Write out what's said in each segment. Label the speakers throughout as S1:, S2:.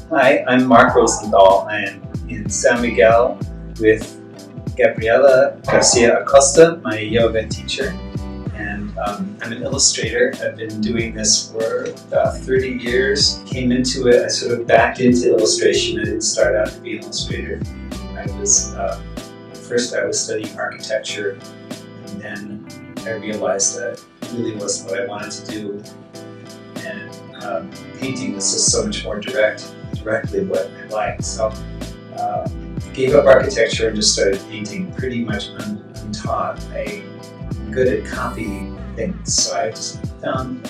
S1: Hi, I'm Marc Rosenthal. I am in San Miguel with Gabriela Garcia Acosta, my yoga teacher, and I'm an illustrator. I've been doing this for about 30 years. Came into it, I sort of backed into illustration. I didn't start out to be an illustrator. First I was studying architecture, and then I realized that it really wasn't what I wanted to do. And painting was just so much more directly what I liked. So I gave up architecture and just started painting pretty much untaught. I'm good at copying things, so I just found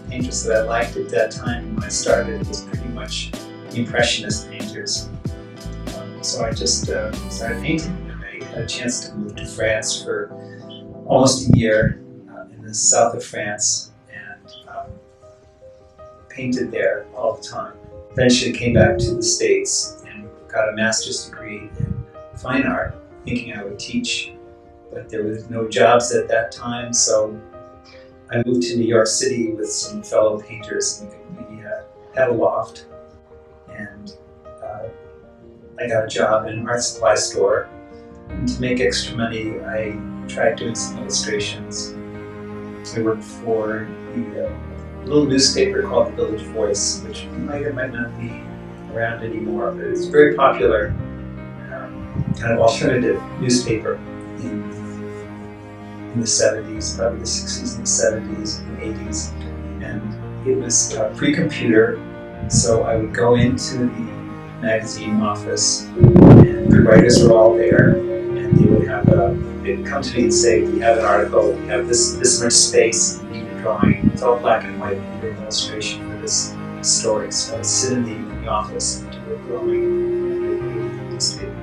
S1: painters that I liked at that time when I started. It was pretty much Impressionist painters. So I just started painting. I had a chance to move to France for almost a year in the south of France, and painted there all the time. Eventually came back to the States and got a master's degree in fine art, thinking I would teach, but there was no jobs at that time, so I moved to New York City with some fellow painters, and we had a loft, and I got a job in an art supply store. And to make extra money, I tried doing some illustrations. I worked for the little newspaper called The Village Voice, which might or might not be around anymore, but it's a very popular kind of alternative newspaper in the 70s, probably the 60s and the 70s and the 80s. And it was pre-computer, so I would go into the magazine office, and the writers were all there, and they would come to me and say, "We have an article, we have this much space, you need a drawing." It's all black and white, we need an illustration for this story. So I would sit in the office and do a drawing in the newspaper.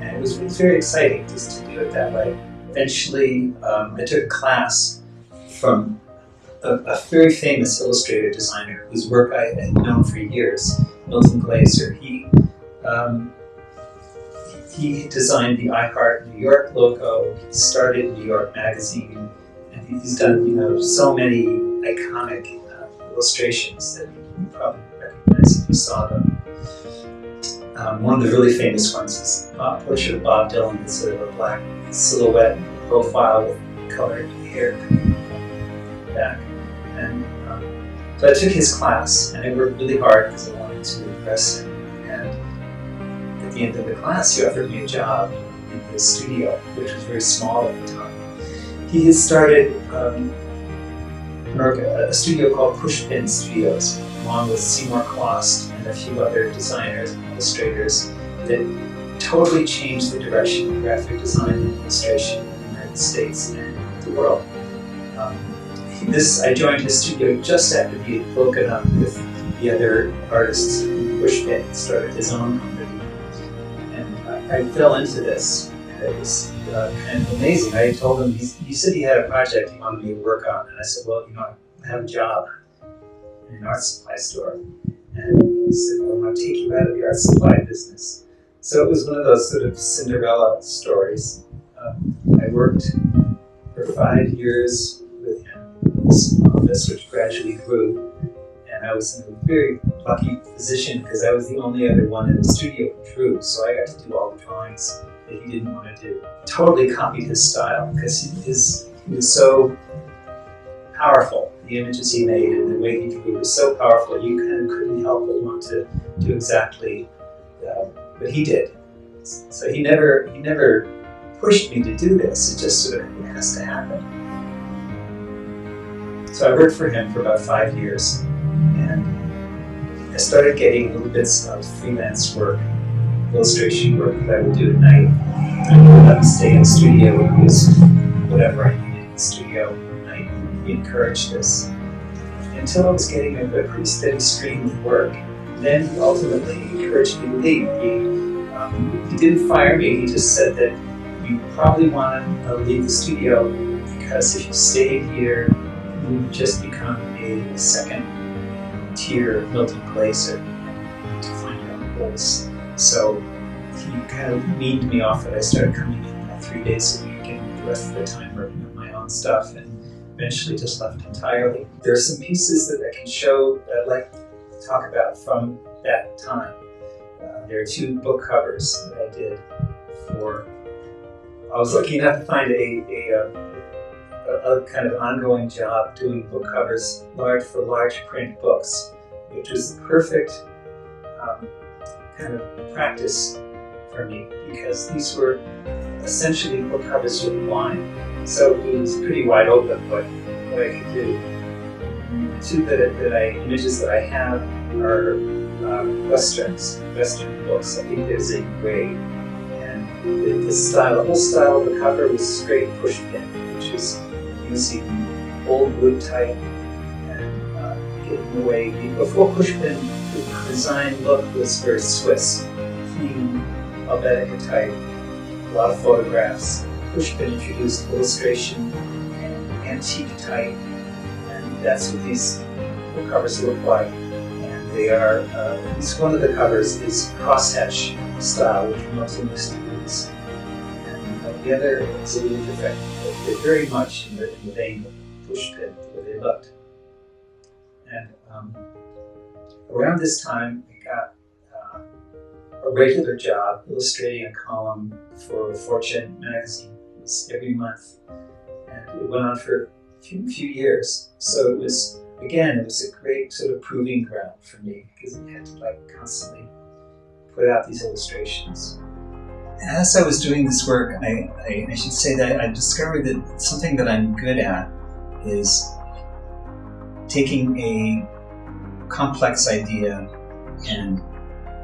S1: And it was very exciting just to do it that way. Eventually, I took a class from a very famous illustrator designer whose work I had known for years, Milton Glaser. He designed the I Heart New York logo. He started New York Magazine, and he's done so many iconic illustrations that you probably recognize if you saw them. One of the really famous ones is a portrait of Bob Dylan. It's sort of a black silhouette profile with colored hair coming from the back. And so I took his class, and I worked really hard because I wanted to impress him. And at the end of the class, he offered me a job in his studio, which was very small at the time. He had started a studio called Pushpin Studios, along with Seymour Klost and a few other designers and illustrators, that totally changed the direction of graphic design and illustration in the United States and the world. I joined his studio just after he had broken up with the other artists. Pushpin started his own company, and I fell into this, and it was kind of amazing. I told him, he said he had a project he wanted me to work on, and I said, well, I have a job in an art supply store. And he said, well, I'm going to take you out of the art supply business. So it was one of those sort of Cinderella stories. I worked for 5 years with him in this office, which gradually grew. And I was in a very lucky position because I was the only other one in the studio who drew, so I got to do all the drawings that he didn't want to do. Totally copied his style because he was so powerful. The images he made and the way he drew was so powerful, you kind of couldn't help but want to do exactly what he did. So he never pushed me to do this. It just sort of has to happen. So I worked for him for about 5 years, and I started getting little bits of freelance work, illustration work that I would do at night. I would have to stay in the studio and use whatever I needed in the studio at night. He encouraged this until I was getting a pretty steady stream of work. Then he ultimately encouraged me to leave. He didn't fire me, he just said that you probably want to leave the studio because if you stayed here, you would just become a second tier Milton Glaser to find your own goals. So he kind of weaned me off it. I started coming in 3 days a week and the rest of the time working on my own stuff, and eventually just left entirely. There are some pieces that I can show that I'd like to talk about from that time. There are 2 book covers that I did for. I was lucky enough to find a kind of ongoing job doing book covers for large print books, which was the perfect kind of practice for me, because these were essentially book covers for the blind. So it was pretty wide open what I could do. The 2 images that I have are Western books. I think there's a gray, and the whole style of the cover was straight pushpin, which is, you can see, old wood type, and getting away. Before pushpin, the design look was very Swiss, clean, Helvetica type, a lot of photographs. Pushpin introduced illustration and antique type, and that's what these book covers look like. They are, at least one of the covers is crosshatch style, which we're mostly used to use. And the other is a little different. They're very much in the vein of pushpin, where they looked. And around this time, I got a regular job illustrating a column for Fortune magazine. It was every month, and it went on for a few years. So it was a great sort of proving ground for me, because I had to constantly put out these illustrations. As I was doing this work, I should say that I discovered that something that I'm good at is taking a complex idea and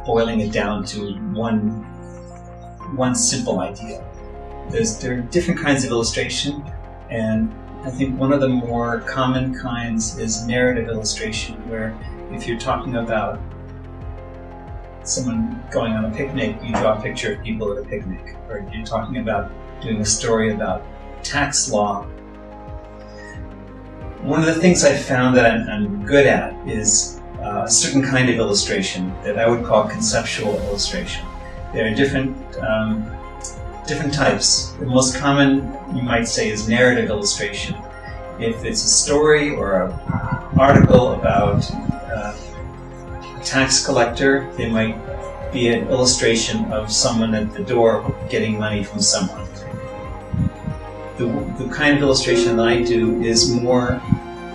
S1: boiling it down to one simple idea. There are different kinds of illustration, and I think one of the more common kinds is narrative illustration, where if you're talking about someone going on a picnic, you draw a picture of people at a picnic. Or if you're talking about doing a story about tax law. One of the things I found that I'm good at is a certain kind of illustration that I would call conceptual illustration. There are different types. The most common, you might say, is narrative illustration. If it's a story or an article about a tax collector, there might be an illustration of someone at the door getting money from someone. The kind of illustration that I do is more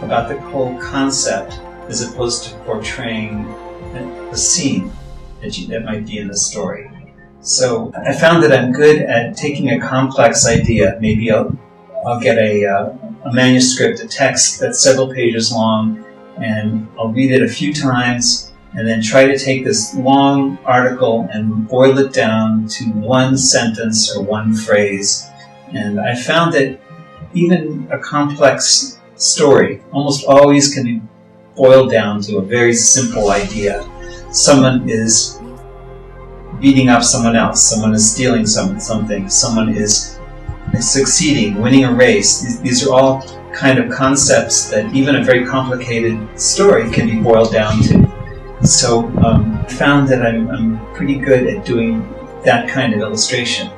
S1: about the whole concept, as opposed to portraying a scene that might be in the story. So I found that I'm good at taking a complex idea. Maybe I'll get a manuscript, a text that's several pages long, and I'll read it a few times, and then try to take this long article and boil it down to one sentence or one phrase. And I found that even a complex story almost always can be boiled down to a very simple idea. Someone is beating up someone else, someone is stealing something, someone is succeeding, winning a race. These are all kind of concepts that even a very complicated story can be boiled down to. So I found that I'm pretty good at doing that kind of illustration.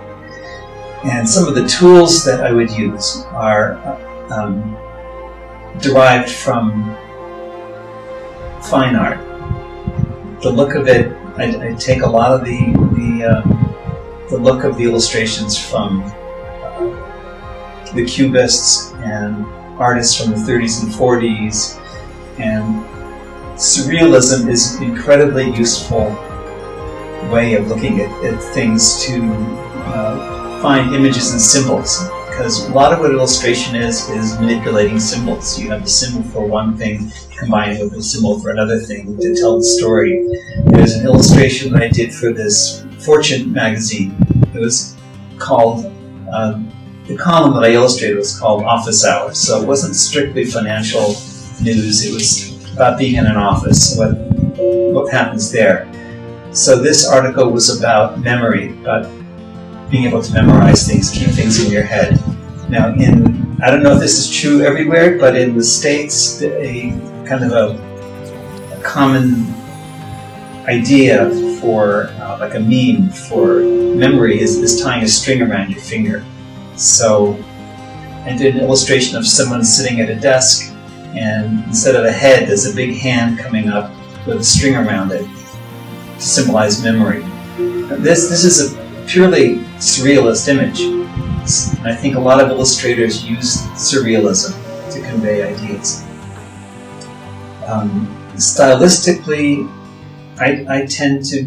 S1: And some of the tools that I would use are derived from fine art. The look of it, I take a lot of the look of the illustrations from the Cubists and artists from the 30s and 40s, and surrealism is an incredibly useful way of looking at things to find images and symbols, because a lot of what illustration is manipulating symbols. You have the symbol for one thing combined with a symbol for another thing to tell the story. There's an illustration that I did for this Fortune magazine. It was called, the column that I illustrated was called Office Hours, so it wasn't strictly financial news, it was about being in an office, what happens there. So this article was about memory, about being able to memorize things, keep things in your head. Now, I don't know if this is true everywhere, but in the States, a kind of a common idea for, like a meme for memory is tying a string around your finger. So I did an illustration of someone sitting at a desk, and instead of a head, there's a big hand coming up with a string around it. symbolize memory. This is a purely surrealist image. I think a lot of illustrators use surrealism to convey ideas. Stylistically, I tend to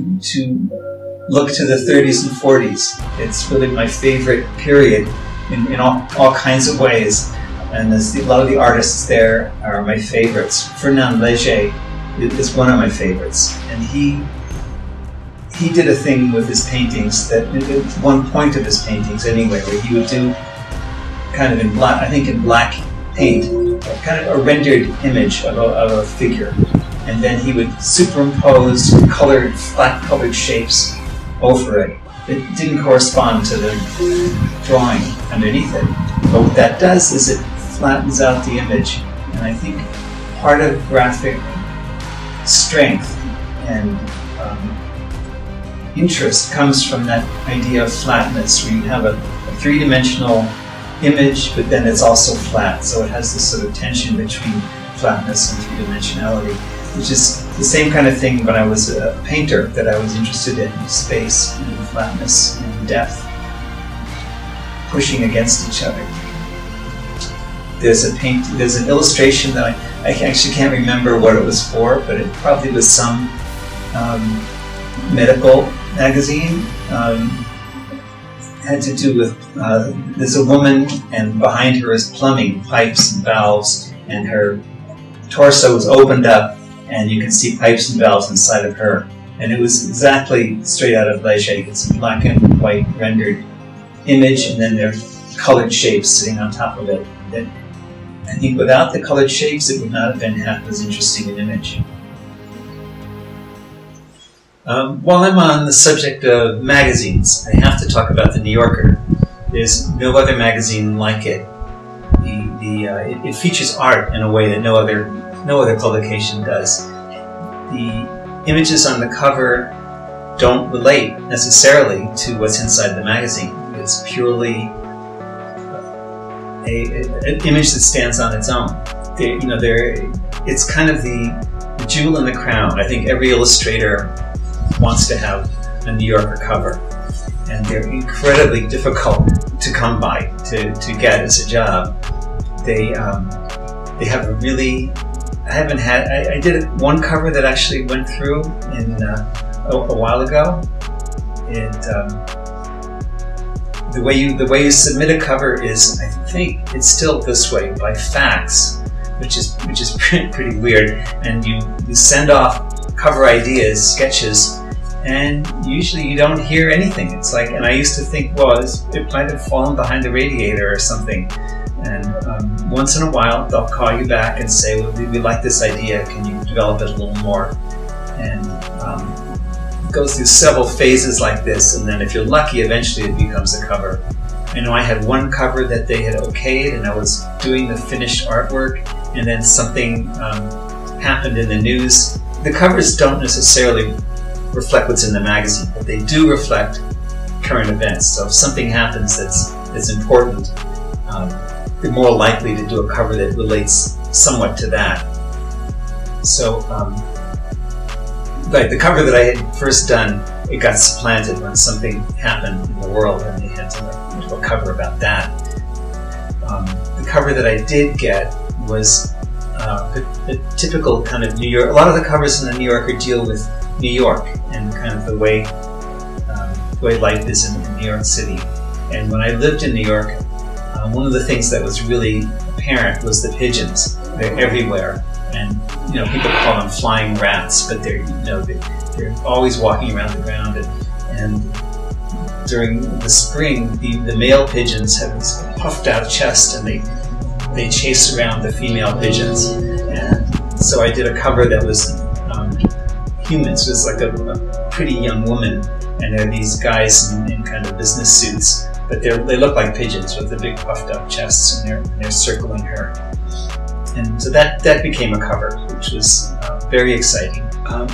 S1: look to the 30s and 40s. It's really my favorite period in all kinds of ways. And a lot of the artists there are my favorites. Fernand Léger is one of my favorites. And he did a thing with his paintings that, at one point of his paintings anyway, where he would do kind of in black, I think in black paint, kind of a rendered image of a figure. And then he would superimpose flat colored shapes over it. It didn't correspond to the drawing underneath it. But what that does is it flattens out the image. And I think part of graphic strength and interest comes from that idea of flatness, where you have a three-dimensional image, but then it's also flat. So it has this sort of tension between flatness and three-dimensionality, which is the same kind of thing when I was a painter that I was interested in: space and flatness and depth pushing against each other. There's an illustration that I actually can't remember what it was for, but it probably was some medical magazine. Had to do with there's a woman, and behind her is plumbing, pipes and valves, and her torso is opened up, and you can see pipes and valves inside of her. And it was exactly straight out of Léger. It's a black and white rendered image, and then there are colored shapes sitting on top of it. That I think without the colored shapes, it would not have been half as interesting an image. While I'm on the subject of magazines, I have to talk about the New Yorker. There's no other magazine like it. It features art in a way that no other publication does. The images on the cover don't relate necessarily to what's inside the magazine. It's purely an image that stands on its own. It's kind of the jewel in the crown. I think every illustrator wants to have a New Yorker cover, and they're incredibly difficult to come by, to get as a job. They have a really, I did one cover that actually went through a while ago. The way you submit a cover is, I think it's still this way, by fax, which is pretty weird. And you send off cover ideas, sketches, and usually you don't hear anything. It's like, and I used to think, well, it might have fallen behind the radiator or something. And once in a while, they'll call you back and say, well, we like this idea. Can you develop it a little more? And it goes through several phases like this. And then if you're lucky, eventually it becomes a cover. I know I had one cover that they had okayed, and I was doing the finished artwork, and then something happened in the news. The covers don't necessarily reflect what's in the magazine, but they do reflect current events. So if something happens that's important, you're more likely to do a cover that relates somewhat to that. So, like the cover that I had first done, it got supplanted when something happened in the world, and they had to do a cover about that. The cover that I did get was a typical kind of New York. A lot of the covers in the New Yorker deal with New York and kind of the way life is in New York City. And when I lived in New York, one of the things that was really apparent was the pigeons. They're everywhere, and people call them flying rats, but they're always walking around the ground. And during the spring, the male pigeons have this puffed out chest, and they chase around the female pigeons. And so I did a cover that was humans. It was like a pretty young woman, and there are these guys in kind of business suits, but they look like pigeons with the big puffed up chests, and they're circling her. And so that became a cover, which was very exciting.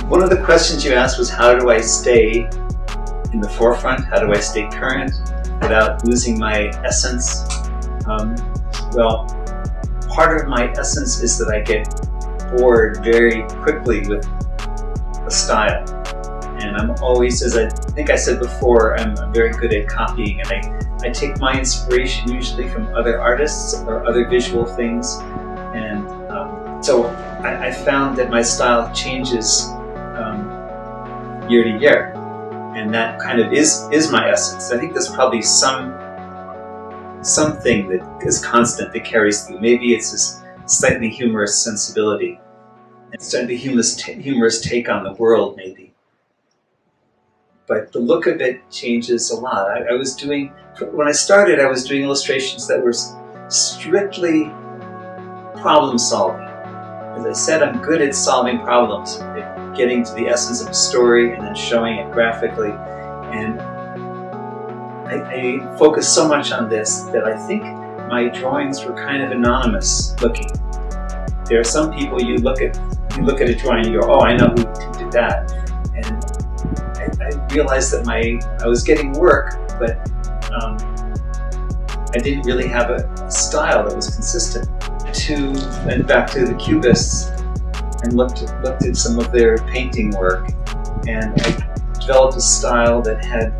S1: One of the questions you asked was, how do I stay in the forefront? How do I stay current without losing my essence? Well, part of my essence is that I get bored very quickly with a style. And I'm always, as I think I said before, I'm very good at copying, and I take my inspiration usually from other artists or other visual things. And so I found that my style changes year to year. And that kind of is my essence. I think there's probably something that is constant that carries through. Maybe it's this slightly humorous sensibility. It's slightly humorous take on the world, maybe. But the look of it changes a lot. When I started, I was doing illustrations that were strictly problem solving. As I said, I'm good at solving problems, at getting to the essence of a story and then showing it graphically. And I focused so much on this that I think my drawings were kind of anonymous looking. There are some people you look at a drawing and you go, oh, I know who did that. And I realized that I was getting work, but I didn't really have a style that was consistent. Went back to the Cubists and looked at some of their painting work, and I developed a style that had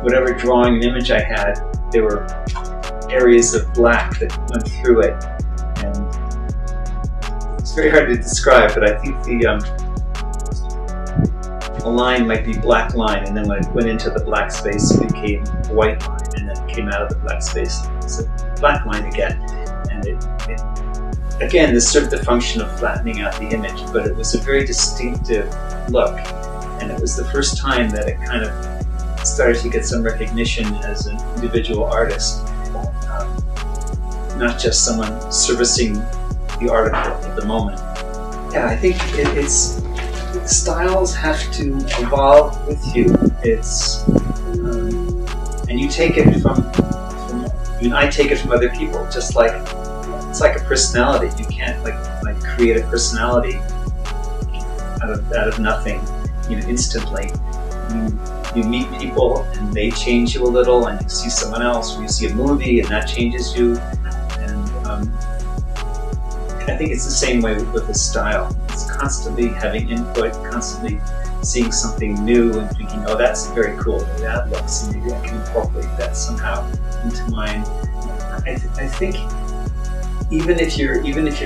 S1: whatever drawing and image I had, there were areas of black that went through it, and it's very hard to describe, but I think a line might be black line, and then when it went into the black space it became a white line, and then it came out of the black space it's a black line again. And it again, this served the function of flattening out the image, but it was a very distinctive look, and it was the first time that it kind of started to get some recognition as an individual artist, not just someone servicing the article at the moment. Yeah, I think styles have to evolve with you. And you take it from I take it from other people, just like it's like a personality. You can't like create a personality out of nothing, instantly. You meet people and they change you a little, and you see someone else, or you see a movie and that changes you. And I think it's the same way with the style. It's constantly having input, constantly seeing something new and thinking, oh, that's very cool, the way that looks, and maybe I can incorporate that somehow into mine. I think even if you're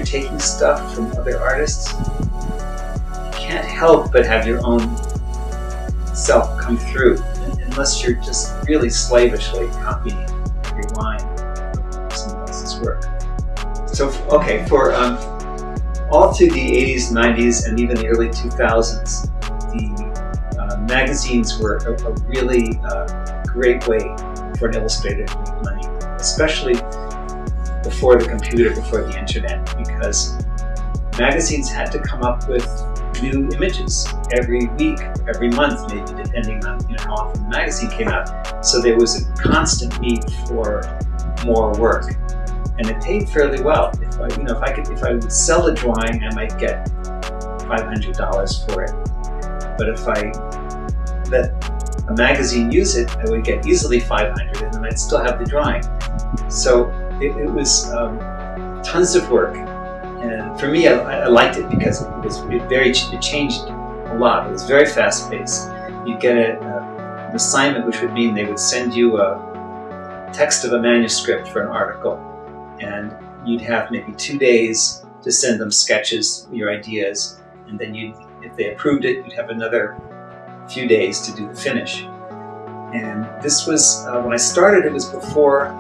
S1: taking stuff from other artists, you can't help but have your own self come through, unless you're just really slavishly copying every line of someone else's work. So, okay, for all through the 80s, 90s, and even the early 2000s, the magazines were a really great way for an illustrator to make money, especially before the computer, before the internet, because magazines had to come up with new images every week, every month, maybe, depending on how often the magazine came out. So there was a constant need for more work, and it paid fairly well. If I would sell a drawing, I might get $500 for it. But if I let a magazine use it, I would get easily $500, and then I'd still have the drawing. So it was tons of work. And for me, I liked it because it changed a lot. It was very fast-paced. You'd get an assignment, which would mean they would send you a text of a manuscript for an article, and you'd have maybe 2 days to send them sketches, your ideas, and then if they approved it, you'd have another few days to do the finish. And this was, when I started, it was before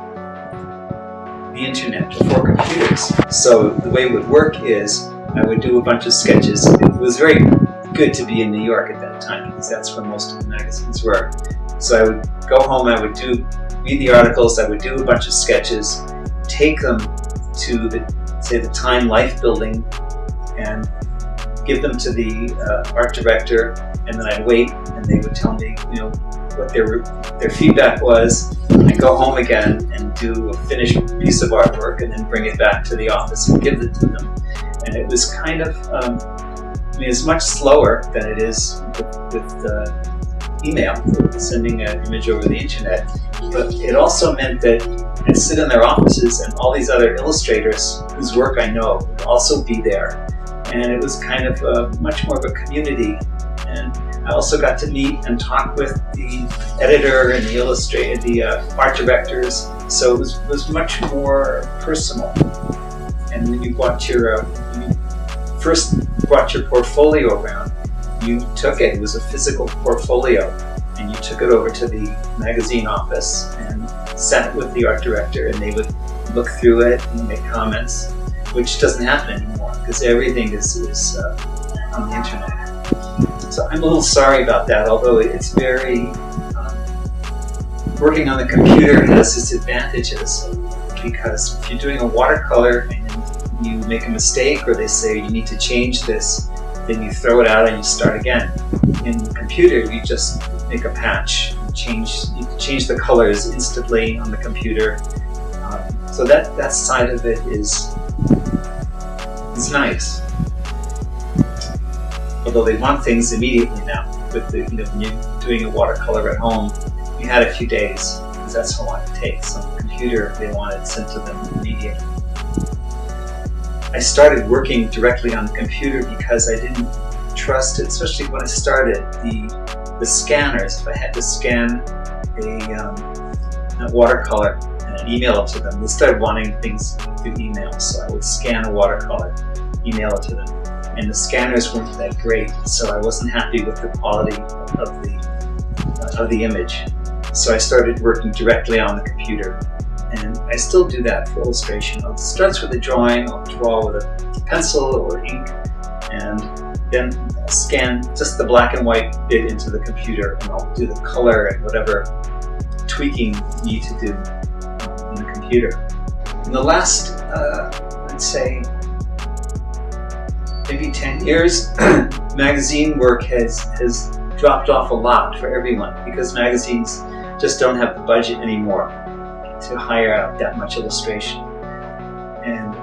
S1: the internet, before computers. So the way it would work is I would do a bunch of sketches. It was very good to be in New York at that time, because that's where most of the magazines were. So I would go home, I would read the articles, I would do a bunch of sketches, take them to the Time Life building and give them to the art director, and then I'd wait, and they would tell me, what their feedback was. I'd go home again and do a finished piece of artwork, and then bring it back to the office and give it to them. And it was kind of, it's much slower than it is with email, sending an image over the internet. But it also meant that I'd sit in their offices, and all these other illustrators whose work I know would also be there. And it was kind of much more of a community. And I also got to meet and talk with the editor and the illustrator, the art directors. So it was much more personal. And when you brought your, first brought your portfolio around, you took it. It was a physical portfolio, and you took it over to the magazine office and sat with the art director, and they would look through it and make comments, which doesn't happen anymore because everything is on the internet. So I'm a little sorry about that, although it's very, working on the computer has its advantages, because if you're doing a watercolor and you make a mistake, or they say you need to change this, then you throw it out and you start again. In the computer, you just make a patch, you can change the colors instantly on the computer. So that side of it is nice. Although they want things immediately now. With the, when you're doing a watercolor at home, you had a few days, because that's how long it takes. On the computer, they want it sent to them immediately. I started working directly on the computer because I didn't trust it, especially when I started, the scanners. If I had to scan a watercolor and email it to them, they started wanting things through email. So I would scan a watercolor, email it to them. And the scanners weren't that great, so I wasn't happy with the quality of the image. So I started working directly on the computer. And I still do that for illustration. It starts with a drawing. I'll draw with a pencil or ink, and then I'll scan just the black and white bit into the computer, and I'll do the color and whatever tweaking you need to do in the computer. In the last, I'd say, maybe 10 years, magazine work has dropped off a lot for everyone, because magazines just don't have the budget anymore to hire out that much illustration. And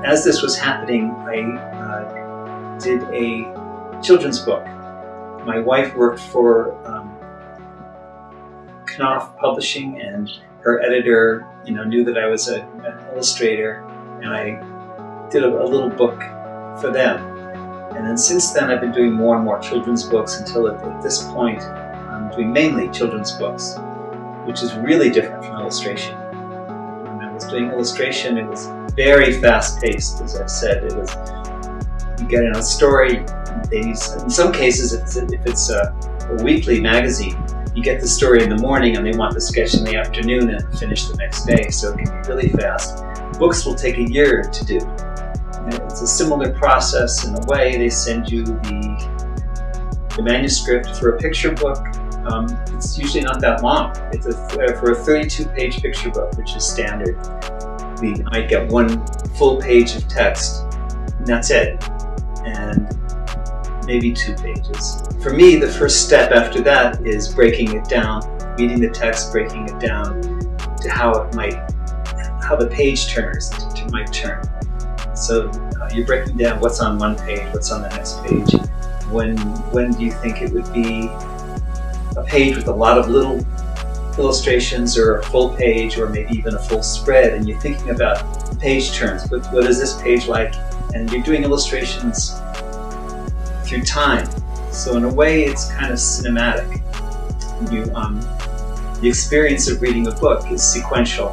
S1: as this was happening, I did a children's book. My wife worked for Knopf Publishing, and her editor, knew that I was an illustrator, and I did a little book for them. And then since then, I've been doing more and more children's books until at this point, I'm doing mainly children's books, which is really different from illustration. When I was doing illustration, it was very fast-paced, as I said. It was, you get in a story, in some cases, if it's a weekly magazine, you get the story in the morning and they want the sketch in the afternoon and finish the next day, so it can be really fast. Books will take a year to do. It's a similar process in a way. They send you the manuscript for a picture book. It's usually not that long. It's for a 32-page picture book, which is standard. We might get one full page of text, and that's it, and maybe 2 pages. For me, the first step after that is breaking it down, reading the text, breaking it down to how the page turns might turn. So you're breaking down what's on one page, what's on the next page. When do you think it would be a page with a lot of little illustrations, or a full page, or maybe even a full spread, and you're thinking about page turns. What is this page like? And you're doing illustrations through time. So in a way, it's kind of cinematic. The experience of reading a book is sequential.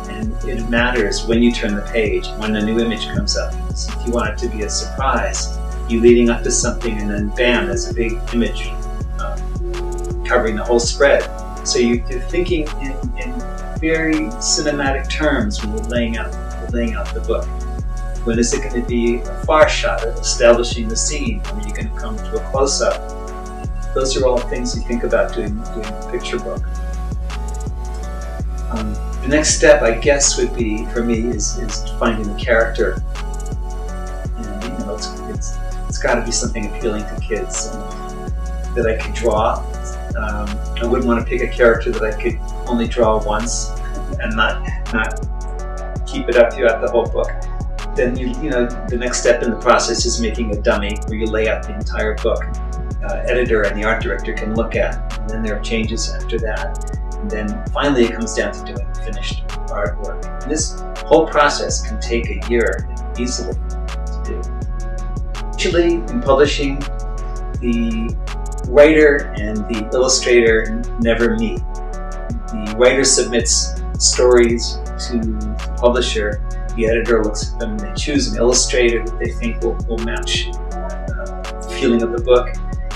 S1: And it matters when you turn the page, when a new image comes up. So if you want it to be a surprise, you're leading up to something, and then bam, there's a big image covering the whole spread. So you're thinking in very cinematic terms when you're laying out the book. When is it going to be a far shot of establishing the scene? When are you going to come to a close-up? Those are all things you think about doing a picture book. The next step, I guess, would be, for me, is finding the character. And it's got to be something appealing to kids and that I could draw. I wouldn't want to pick a character that I could only draw once and not keep it up throughout the whole book. Then the next step in the process is making a dummy where you lay out the entire book. Editor and the art director can look at, and then there are changes after that. And then finally it comes down to doing finished artwork. And this whole process can take a year easily to do. Usually in publishing, the writer and the illustrator never meet. The writer submits stories to the publisher, the editor looks at them and they choose an illustrator that they think will match the feeling of the book,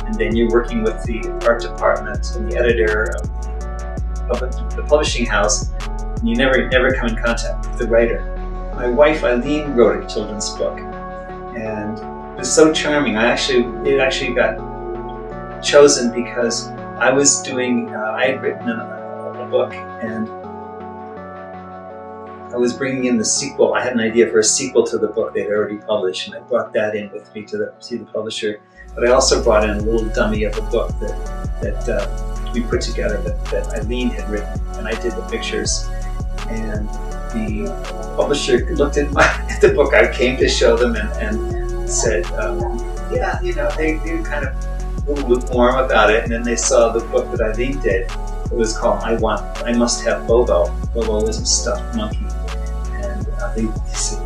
S1: and then you're working with the art department and the editor of the publishing house, and you never come in contact with the writer. My wife Eileen wrote a children's book, and it was so charming. It actually got chosen because I was doing, I had written a book, and I was bringing in the sequel. I had an idea for a sequel to the book they'd already published, and I brought that in with me to see the publisher. But I also brought in a little dummy of a book that we put together that Eileen had written, and I did the pictures. And the publisher looked at the book I came to show them and said, yeah, they were kind of a little lukewarm about it. And then they saw the book that Eileen did. It was called I Must Have Bobo. Bobo was a stuffed monkey. And they said,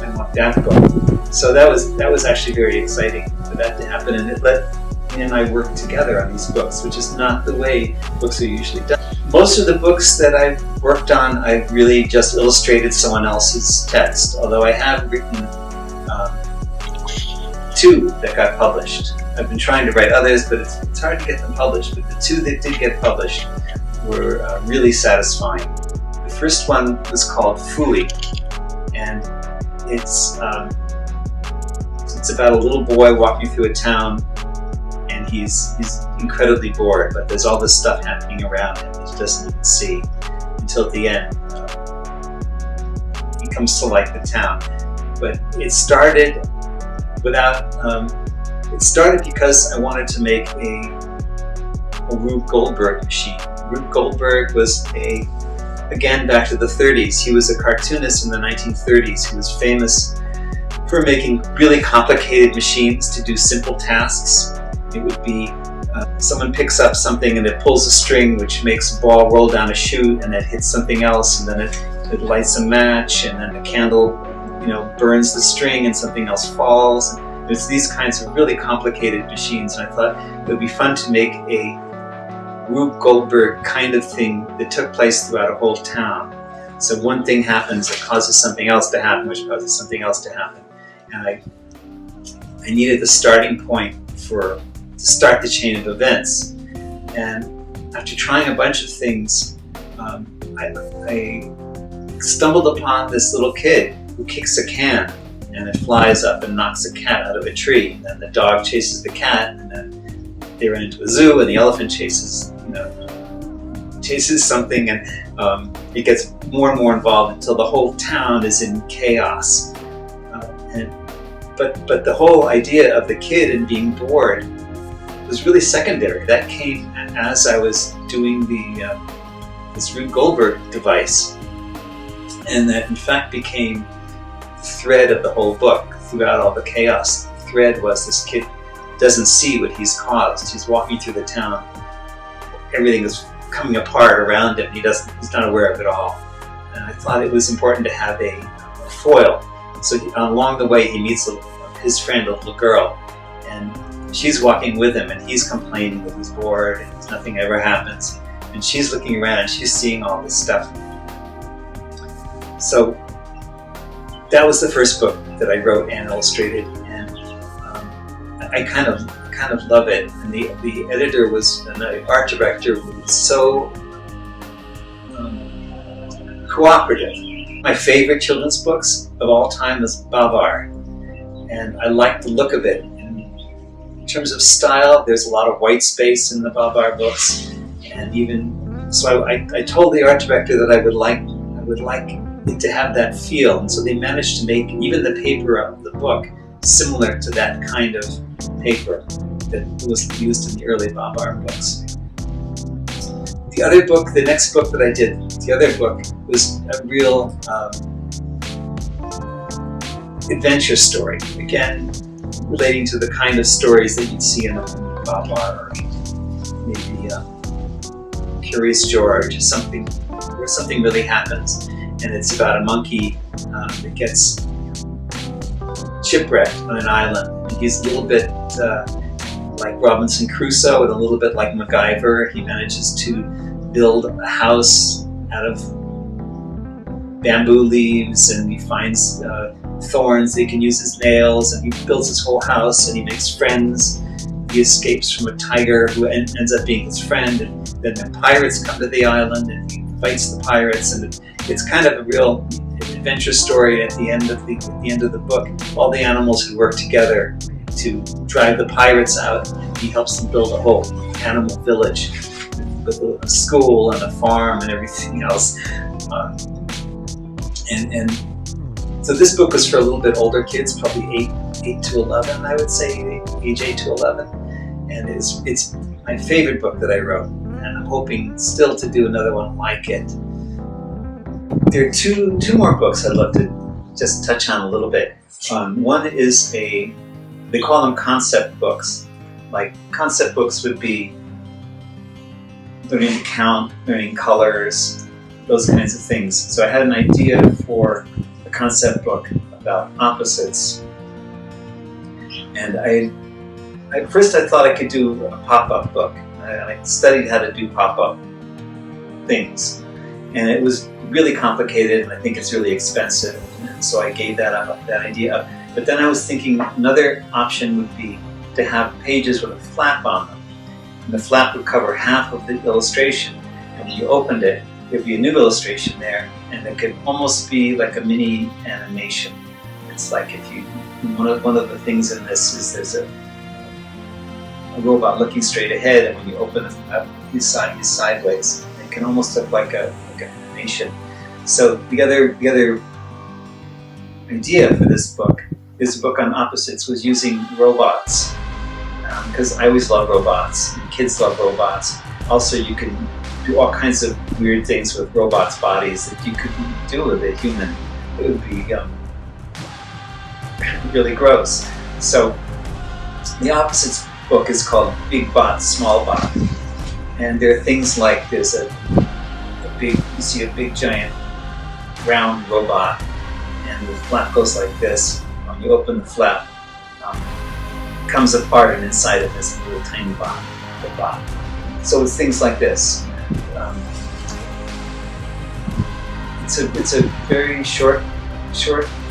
S1: I want that book. So that was actually very exciting for that to happen. And it let me and I work together on these books, which is not the way books are usually done. Most of the books that I've worked on, I've really just illustrated someone else's text, although I have written 2 that got published. I've been trying to write others, but it's hard to get them published. But the 2 that did get published were really satisfying. The first one was called Phooey, and it's about a little boy walking through a town, and he's incredibly bored, but there's all this stuff happening around him that he doesn't even see until at the end. He comes to like the town. But it started it started because I wanted to make a Rube Goldberg machine. Rube Goldberg was again back to the 30s. He was a cartoonist in the 1930s. He was famous for making really complicated machines to do simple tasks. It would be someone picks up something and it pulls a string which makes a ball roll down a chute, and it hits something else, and then it lights a match, and then the candle burns the string and something else falls. There's these kinds of really complicated machines, and I thought it would be fun to make a Rube Goldberg kind of thing that took place throughout a whole town. So one thing happens, it causes something else to happen, which causes something else to happen. And I needed the starting point to start the chain of events. And after trying a bunch of things, I stumbled upon this little kid who kicks a can, and it flies up and knocks a cat out of a tree. And then the dog chases the cat, and then they run into a zoo, and the elephant chases something, and it gets more and more involved until the whole town is in chaos. But the whole idea of the kid and being bored was really secondary. That came as I was doing this Rube Goldberg device, and that in fact became the thread of the whole book throughout all the chaos. The thread was this kid doesn't see what he's caused. He's walking through the town. Everything is coming apart around him. He's not aware of it all. And I thought it was important to have a foil. So along the way, he meets his friend, a little girl, and she's walking with him, and he's complaining that he's bored and nothing ever happens. And she's looking around and she's seeing all this stuff. So that was the first book that I wrote and illustrated, and I kind of love it. And the editor and the art director was so cooperative. My favorite children's books of all time is Babar, and I like the look of it. In terms of style, there's a lot of white space in the Babar books, and even so, I told the art director that I would like it to have that feel, and so they managed to make even the paper of the book similar to that kind of paper that was used in the early Babar books. The next book that I did, the other book, was a real adventure story. Again, relating to the kind of stories that you'd see in a Babar, or maybe Curious George, or something where something really happens, and it's about a monkey that gets shipwrecked on an island. And he's a little bit like Robinson Crusoe and a little bit like MacGyver. He manages to build a house out of bamboo leaves, and he finds thorns that he can use as nails, and he builds his whole house, and he makes friends. He escapes from a tiger who ends up being his friend, and then the pirates come to the island, and he fights the pirates, and it's kind of a real adventure story. At the end of the book, all the animals who work together to drive the pirates out, he helps them build a whole animal village with a school and a farm and everything else. And so this book was for a little bit older kids, probably 8 to 11, I would say, age 8 to 11. And it's my favorite book that I wrote, and I'm hoping still to do another one like it. There are two more books I'd love to just touch on a little bit. One is they call them concept books. Like concept books would be learning to count, learning colors, those kinds of things. So I had an idea for a concept book about opposites. And at first I thought I could do a pop-up book. I studied how to do pop-up things. And it was really complicated, and I think it's really expensive. And so I gave that idea up. But then I was thinking another option would be to have pages with a flap on them. And the flap would cover half of the illustration. And when you opened it, there'd be a new illustration there, and it could almost be like a mini animation. It's like if you, one of the things in this is there's a robot looking straight ahead, and when you open it up, he's sideways. It can almost look like an animation. So the other idea for this book on opposites was using robots, because I always love robots, and kids love robots. Also, you can do all kinds of weird things with robots' bodies that you couldn't do with a human. It would be really gross. So the opposites book is called Big Bot, Small Bot. And there are things like there's you see a big giant round robot, and the flap goes like this. When you open the flap, it comes apart, and inside it is a little tiny bot. So it's things like this. It's a very short,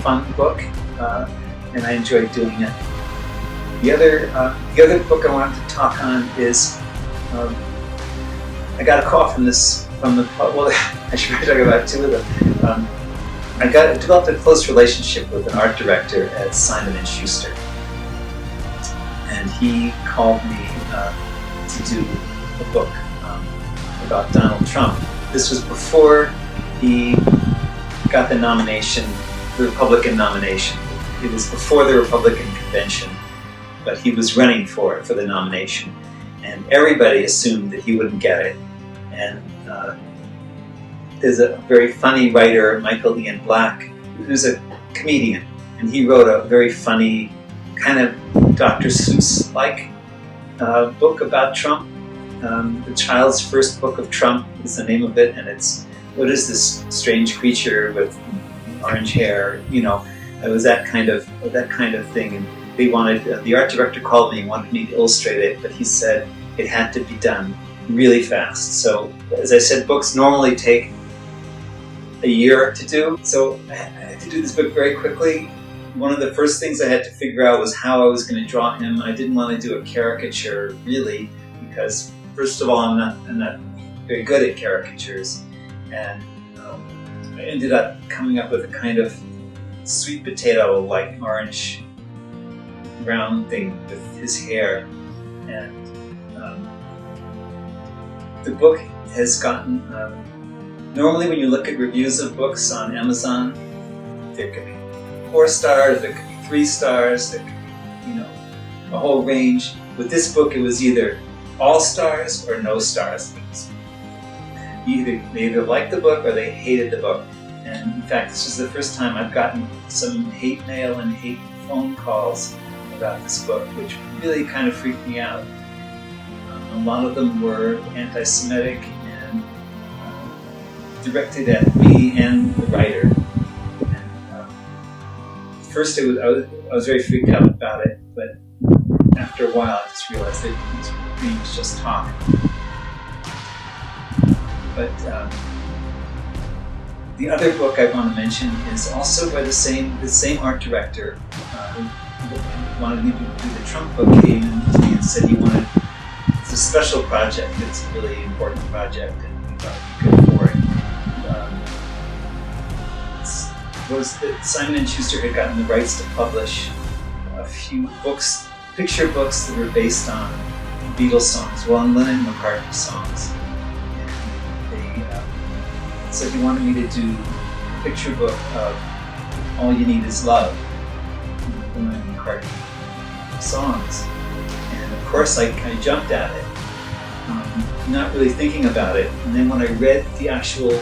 S1: fun book, and I enjoyed doing it. The other book I wanted to talk on is I got a call from I should probably talk about two of them. I developed a close relationship with an art director at Simon & Schuster, and he called me to do a book about Donald Trump. This was before he got the nomination, the Republican nomination. It was before the Republican convention, but he was running for the nomination. And everybody assumed that he wouldn't get it. And there's a very funny writer, Michael Ian Black, who's a comedian. And he wrote a very funny, kind of Dr. Seuss-like book about Trump. The Child's First Book of Trump is the name of it, and it's, what is this strange creature with orange hair? You know, it was that kind of thing. And they wanted, the art director called me and wanted me to illustrate it, but he said it had to be done really fast. So, as I said, books normally take a year to do, so I had to do this book very quickly. One of the first things I had to figure out was how I was going to draw him. I didn't want to do a caricature, really, because first of all, I'm not very good at caricatures, and I ended up coming up with a kind of sweet potato, like orange brown thing with his hair. And the book has gotten, normally when you look at reviews of books on Amazon, there could be 4 stars, there could be 3 stars, there could be, a whole range. With this book, it was either all stars or no stars. They either liked the book or they hated the book. And in fact, this is the first time I've gotten some hate mail and hate phone calls about this book, which really kind of freaked me out. A lot of them were anti-Semitic and directed at me and the writer. And first, I was very freaked out about it, but after a while, I just realized that these dreams just talk. But the other book I want to mention is also by the same art director who wanted me to do the Trump book. Came to me and said he wanted, it's a special project, it's a really important project, and he thought it'd be good for it. Was that Simon & Schuster had gotten the rights to publish a few books, picture books that were based on Beatles songs, Lennon and McCartney songs. And so he wanted me to do a picture book of All You Need Is Love, Lennon and McCartney songs. And of course I jumped at it, not really thinking about it. And then when I read the actual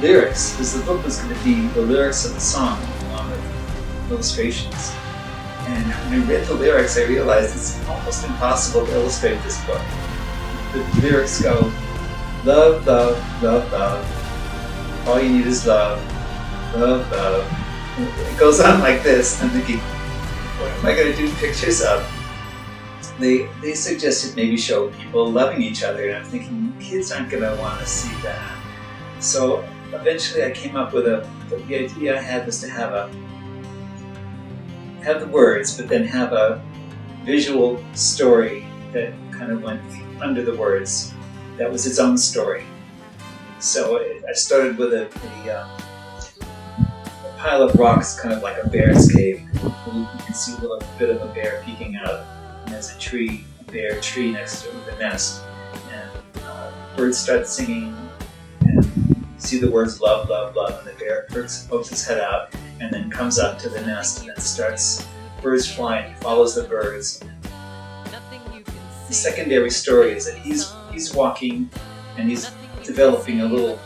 S1: lyrics, because the book was going to be the lyrics of the song along with illustrations. And when I read the lyrics, I realized it's almost impossible to illustrate this book. The lyrics go, love, love, love, love, all you need is love, love, love. It goes on like this. I'm thinking, what am I going to do pictures of? They suggested maybe show people loving each other, and I'm thinking, kids aren't going to want to see that. So eventually I came up with the idea I had was to have the words, but then have a visual story that kind of went under the words. That was its own story. So I started with a pile of rocks, kind of like a bear's cave. You can see a little bit of a bear peeking out, and there's a bare tree next to it with a nest. And birds start singing, and you see the words love, love, love, and the bear pokes his head out and then comes up to the nest and then starts, birds flying, he follows the birds. The secondary story is that he's walking and he's developing a little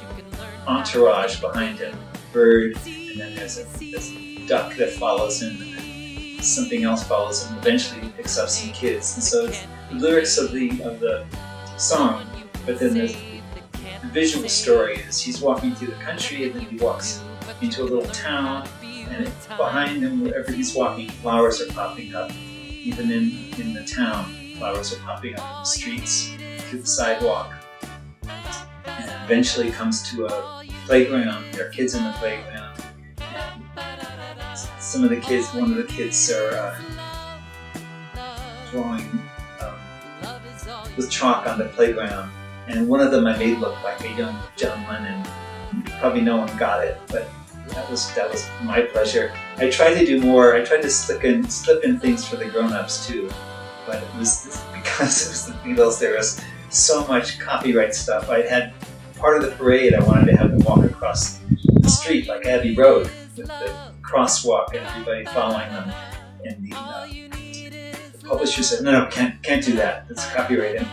S1: entourage behind him, bird, and then there's a duck that follows him, and then something else follows him. Eventually he picks up some kids, and so it's the lyrics of the song, but then the visual story is he's walking through the country, and then he walks into a little town, and behind him, wherever he's walking, flowers are popping up. Even in the town, flowers are popping up in the streets, through the sidewalk. And eventually comes to a playground. There are kids in the playground. And one of the kids are drawing with chalk on the playground. And one of them I made look like a young John Lennon. Probably no one got it, but that was my pleasure. I tried to do more. I tried to slip in things for the grown-ups too, but it was because it was the Beatles. There was so much copyright stuff. I had part of the parade. I wanted to have them walk across the street like Abbey Road with the crosswalk and everybody following them. And the publisher said, "No, can't do that. It's copyright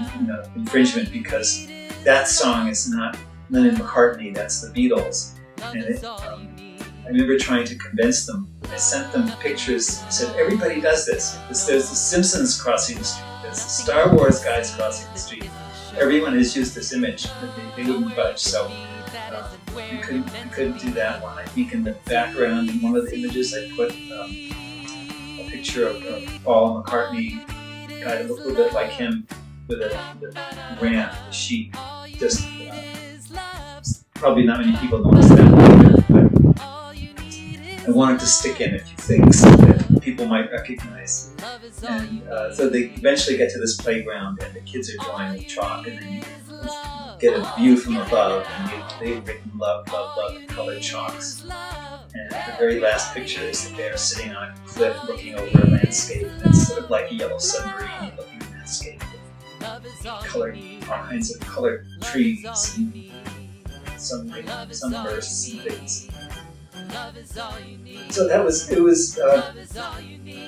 S1: infringement because that song is not Lennon McCartney. That's the Beatles." And I remember trying to convince them. I sent them pictures. I said, "Everybody does this. There's the Simpsons crossing the street. There's the Star Wars guys crossing the street. Everyone has used this image, but they wouldn't budge." So we couldn't do that one. I think in the background, in one of the images, I put a picture of Paul McCartney, a guy that looked a little bit like him, with a ram, a sheep. Just probably not many people noticed that either, but I wanted to stick in a few things that people might recognize. And so they eventually get to this playground, and the kids are drawing with chalk, and then you get a view from above, and they've written love, love, love in colored chalks. And the very last picture is the bear sitting on a cliff looking over a landscape, and it's sort of like a yellow submarine looking landscape with all kinds of colored trees and some bursts and things. So it was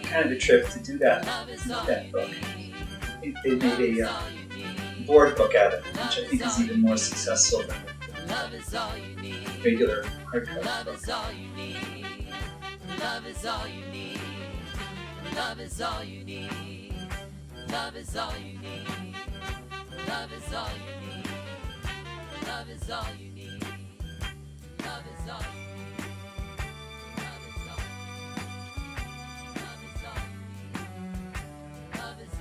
S1: kind of a trip to do that book. They made a board book out of it, which I think is even more successful than the regular hardcover book. Love is all you need. Love is all you need. Love is all you need. Love is all you need. Love is all you need. Love is all you need. Love is all you need. Love is all you need. Love is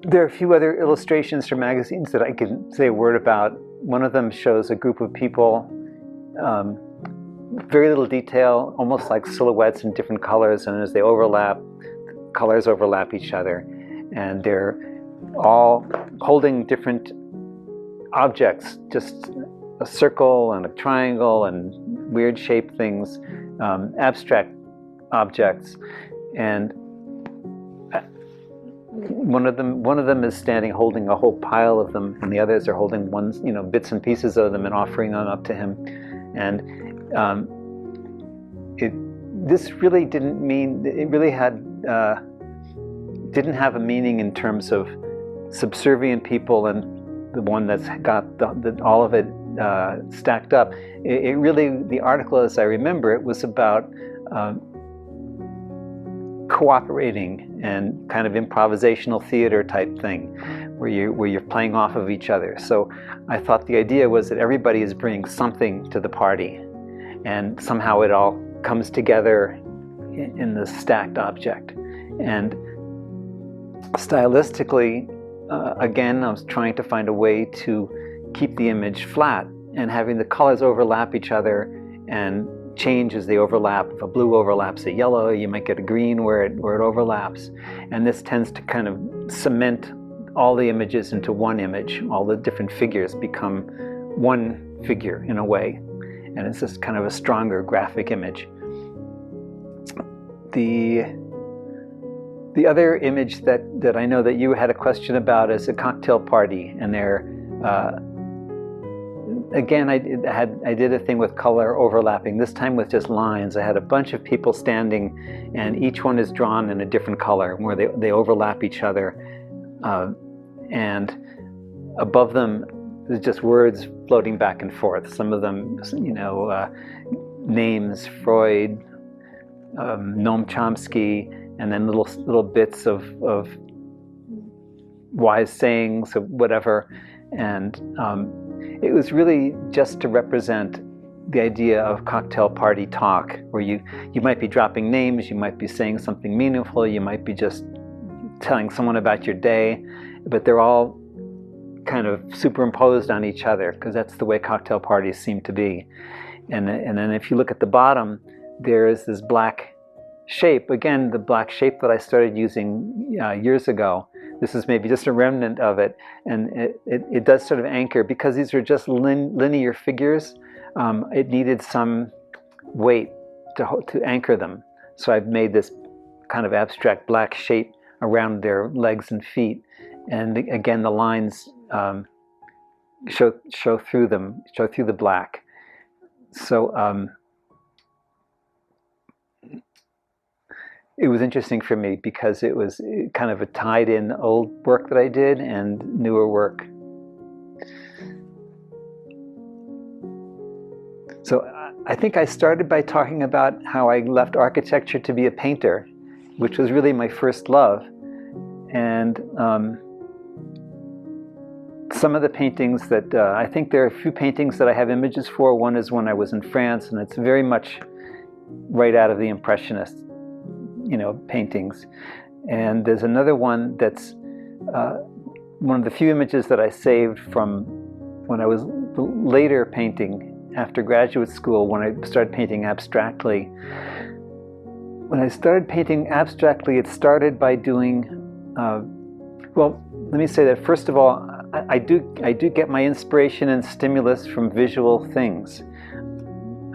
S2: There are a few other illustrations from magazines that I can say a word about. One of them shows a group of people, very little detail, almost like silhouettes in different colors, and as they overlap, colors overlap each other, and they're all holding different objects, just a circle and a triangle and weird shaped things, abstract objects. And one of them is standing holding a whole pile of them, and the others are holding ones, bits and pieces of them and offering them up to him. And this really didn't mean, it really didn't have a meaning in terms of subservient people and the one that's got all of it stacked up. It really, the article, as I remember, it was about cooperating and kind of improvisational theater type thing, where you're playing off of each other. So I thought the idea was that everybody is bringing something to the party, and somehow it all comes together in the stacked object. And stylistically, again, I was trying to find a way to keep the image flat and having the colors overlap each other and change as they overlap. If a blue overlaps a yellow, you might get a green where it overlaps. And this tends to kind of cement all the images into one image. All the different figures become one figure in a way. And it's just kind of a stronger graphic image. The other image that I know that you had a question about is a cocktail party, and there, again, I did a thing with color overlapping. This time with just lines. I had a bunch of people standing, and each one is drawn in a different color, where they overlap each other, and above them there's just words floating back and forth. Some of them, names, Freud, Noam Chomsky, and then little bits of wise sayings of whatever. And it was really just to represent the idea of cocktail party talk, where you might be dropping names, you might be saying something meaningful, you might be just telling someone about your day, but they're all kind of superimposed on each other, because that's the way cocktail parties seem to be. And then if you look at the bottom, there is this black shape, again, the black shape that I started using years ago. This is maybe just a remnant of it, and it does sort of anchor, because these are just linear figures. It needed some weight to anchor them. So I've made this kind of abstract black shape around their legs and feet, and again the lines show through them, show through the black. So it was interesting for me, because it was kind of a tied-in old work that I did and newer work. So I think I started by talking about how I left architecture to be a painter, which was really my first love. And some of the paintings that, I think there are a few paintings that I have images for. One is when I was in France, and it's very much right out of the Impressionist paintings. And there's another one that's one of the few images that I saved from when I was later painting after graduate school, when I started painting abstractly. When I started painting abstractly, it started by doing, well, let me say that first of all, I do get my inspiration and stimulus from visual things.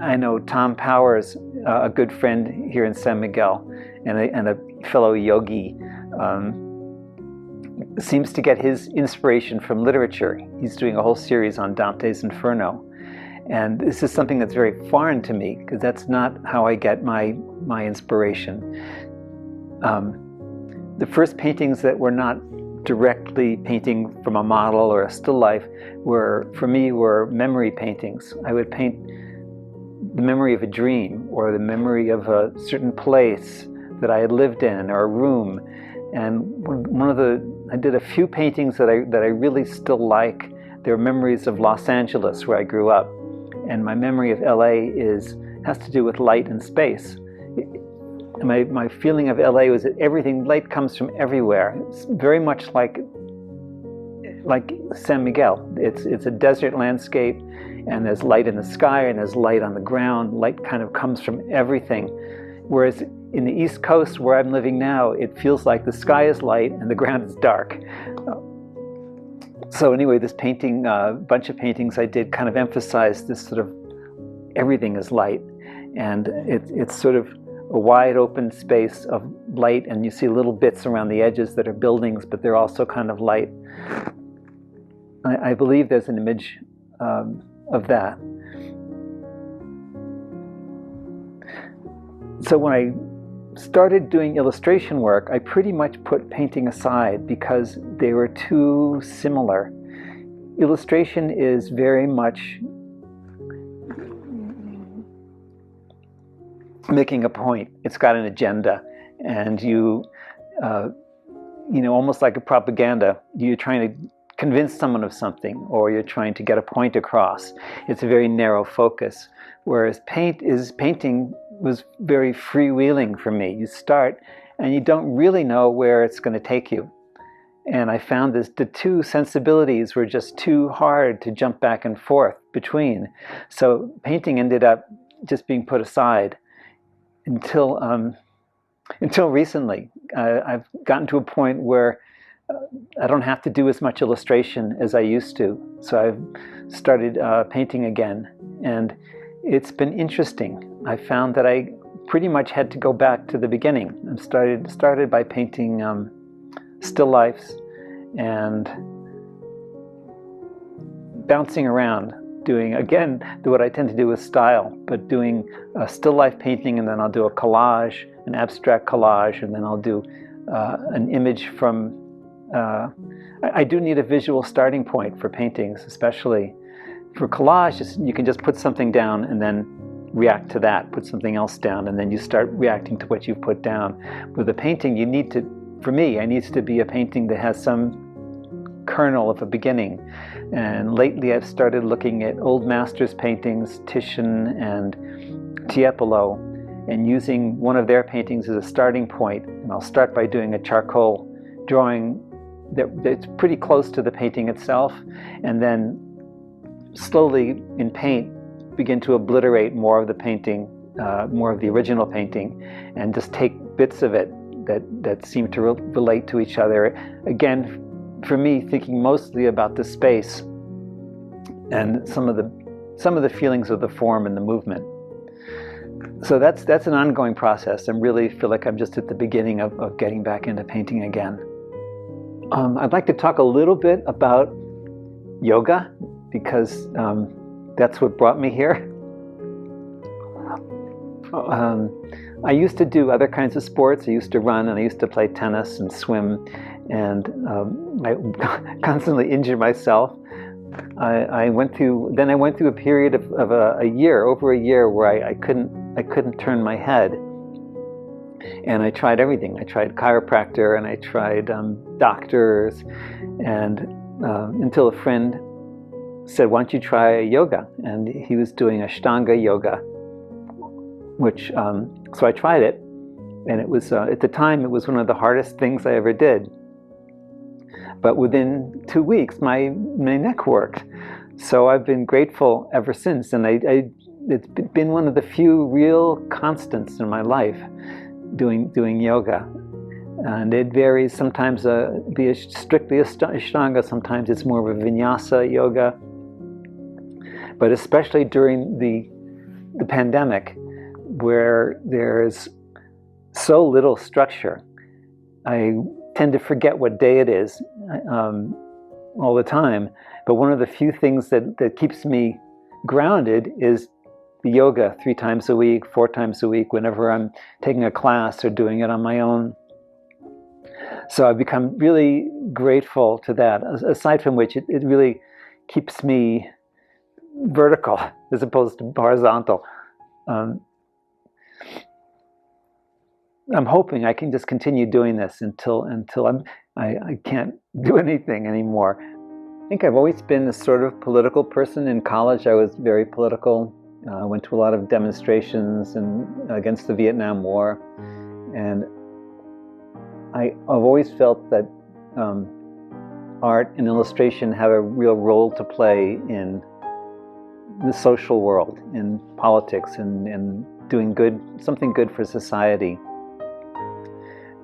S2: I know Tom Powers, a good friend here in San Miguel, and a fellow yogi, seems to get his inspiration from literature. He's doing a whole series on Dante's Inferno. And this is something that's very foreign to me, because that's not how I get my inspiration. The first paintings that were not directly painting from a model or a still life for me were memory paintings. I would paint the memory of a dream, or the memory of a certain place that I had lived in, or a room. And one of the I did a few paintings that I really still like. They're memories of Los Angeles, where I grew up, and my memory of LA has to do with light and space. My feeling of LA was that light comes from everywhere. It's very much like San Miguel. It's a desert landscape, and there's light in the sky and there's light on the ground. Light kind of comes from everything. Whereas in the East Coast, where I'm living now, it feels like the sky is light and the ground is dark. So anyway, this painting, bunch of paintings I did kind of emphasize this sort of everything is light. And it's sort of a wide open space of light, and you see little bits around the edges that are buildings, but they're also kind of light. I believe there's an image of that. So when I started doing illustration work, I pretty much put painting aside because they were too similar. Illustration is very much making a point. It's got an agenda, and you know, almost like a propaganda, you're trying to convince someone of something, or you're trying to get a point across. It's a very narrow focus, whereas painting was very freewheeling for me. You start and you don't really know where it's going to take you. And I found the two sensibilities were just too hard to jump back and forth between. So painting ended up just being put aside until recently. I've gotten to a point where I don't have to do as much illustration as I used to. So I've started painting again, and it's been interesting. I found that I pretty much had to go back to the beginning. I started by painting still lifes and bouncing around, doing, again, what I tend to do with style, but doing a still life painting, and then I'll do a collage, an abstract collage, and then I'll do an image from, I do need a visual starting point for paintings, especially. For collage, you can just put something down and then react to that, put something else down, and then you start reacting to what you've put down. With a painting, for me, it needs to be a painting that has some kernel of a beginning. And lately I've started looking at old masters' paintings, Titian and Tiepolo, and using one of their paintings as a starting point. And I'll start by doing a charcoal drawing that's pretty close to the painting itself, and then slowly in paint begin to obliterate more of the painting, more of the original painting, and just take bits of it that seem to relate to each other. Again, for me, thinking mostly about the space and some of the feelings of the form and the movement. So that's an ongoing process. I really feel like I'm just at the beginning of getting back into painting again. I'd like to talk a little bit about yoga, because that's what brought me here. I used to do other kinds of sports. I used to run, and I used to play tennis and swim, and I constantly injured myself. I went through a period of over a year where I couldn't turn my head, and I tried everything. I tried chiropractor, and I tried doctors, and until a friend said, "Why don't you try yoga?" And he was doing Ashtanga yoga, which so I tried it, and it was at the time it was one of the hardest things I ever did. But within 2 weeks, my neck worked. So I've been grateful ever since, and it's been one of the few real constants in my life, doing yoga. And it varies. Sometimes be strictly Ashtanga. Sometimes it's more of a Vinyasa yoga. But especially during the pandemic, where there's so little structure, I tend to forget what day it is all the time. But one of the few things that keeps me grounded is the yoga 3 times a week, 4 times a week, whenever I'm taking a class or doing it on my own. So I've become really grateful to that, aside from which it really keeps me vertical as opposed to horizontal. I'm hoping I can just continue doing this until I can't do anything anymore. I think I've always been a sort of political person. In college, I was very political. I went to a lot of demonstrations against the Vietnam War, and I've always felt that art and illustration have a real role to play in the social world, in politics, and doing something good for society.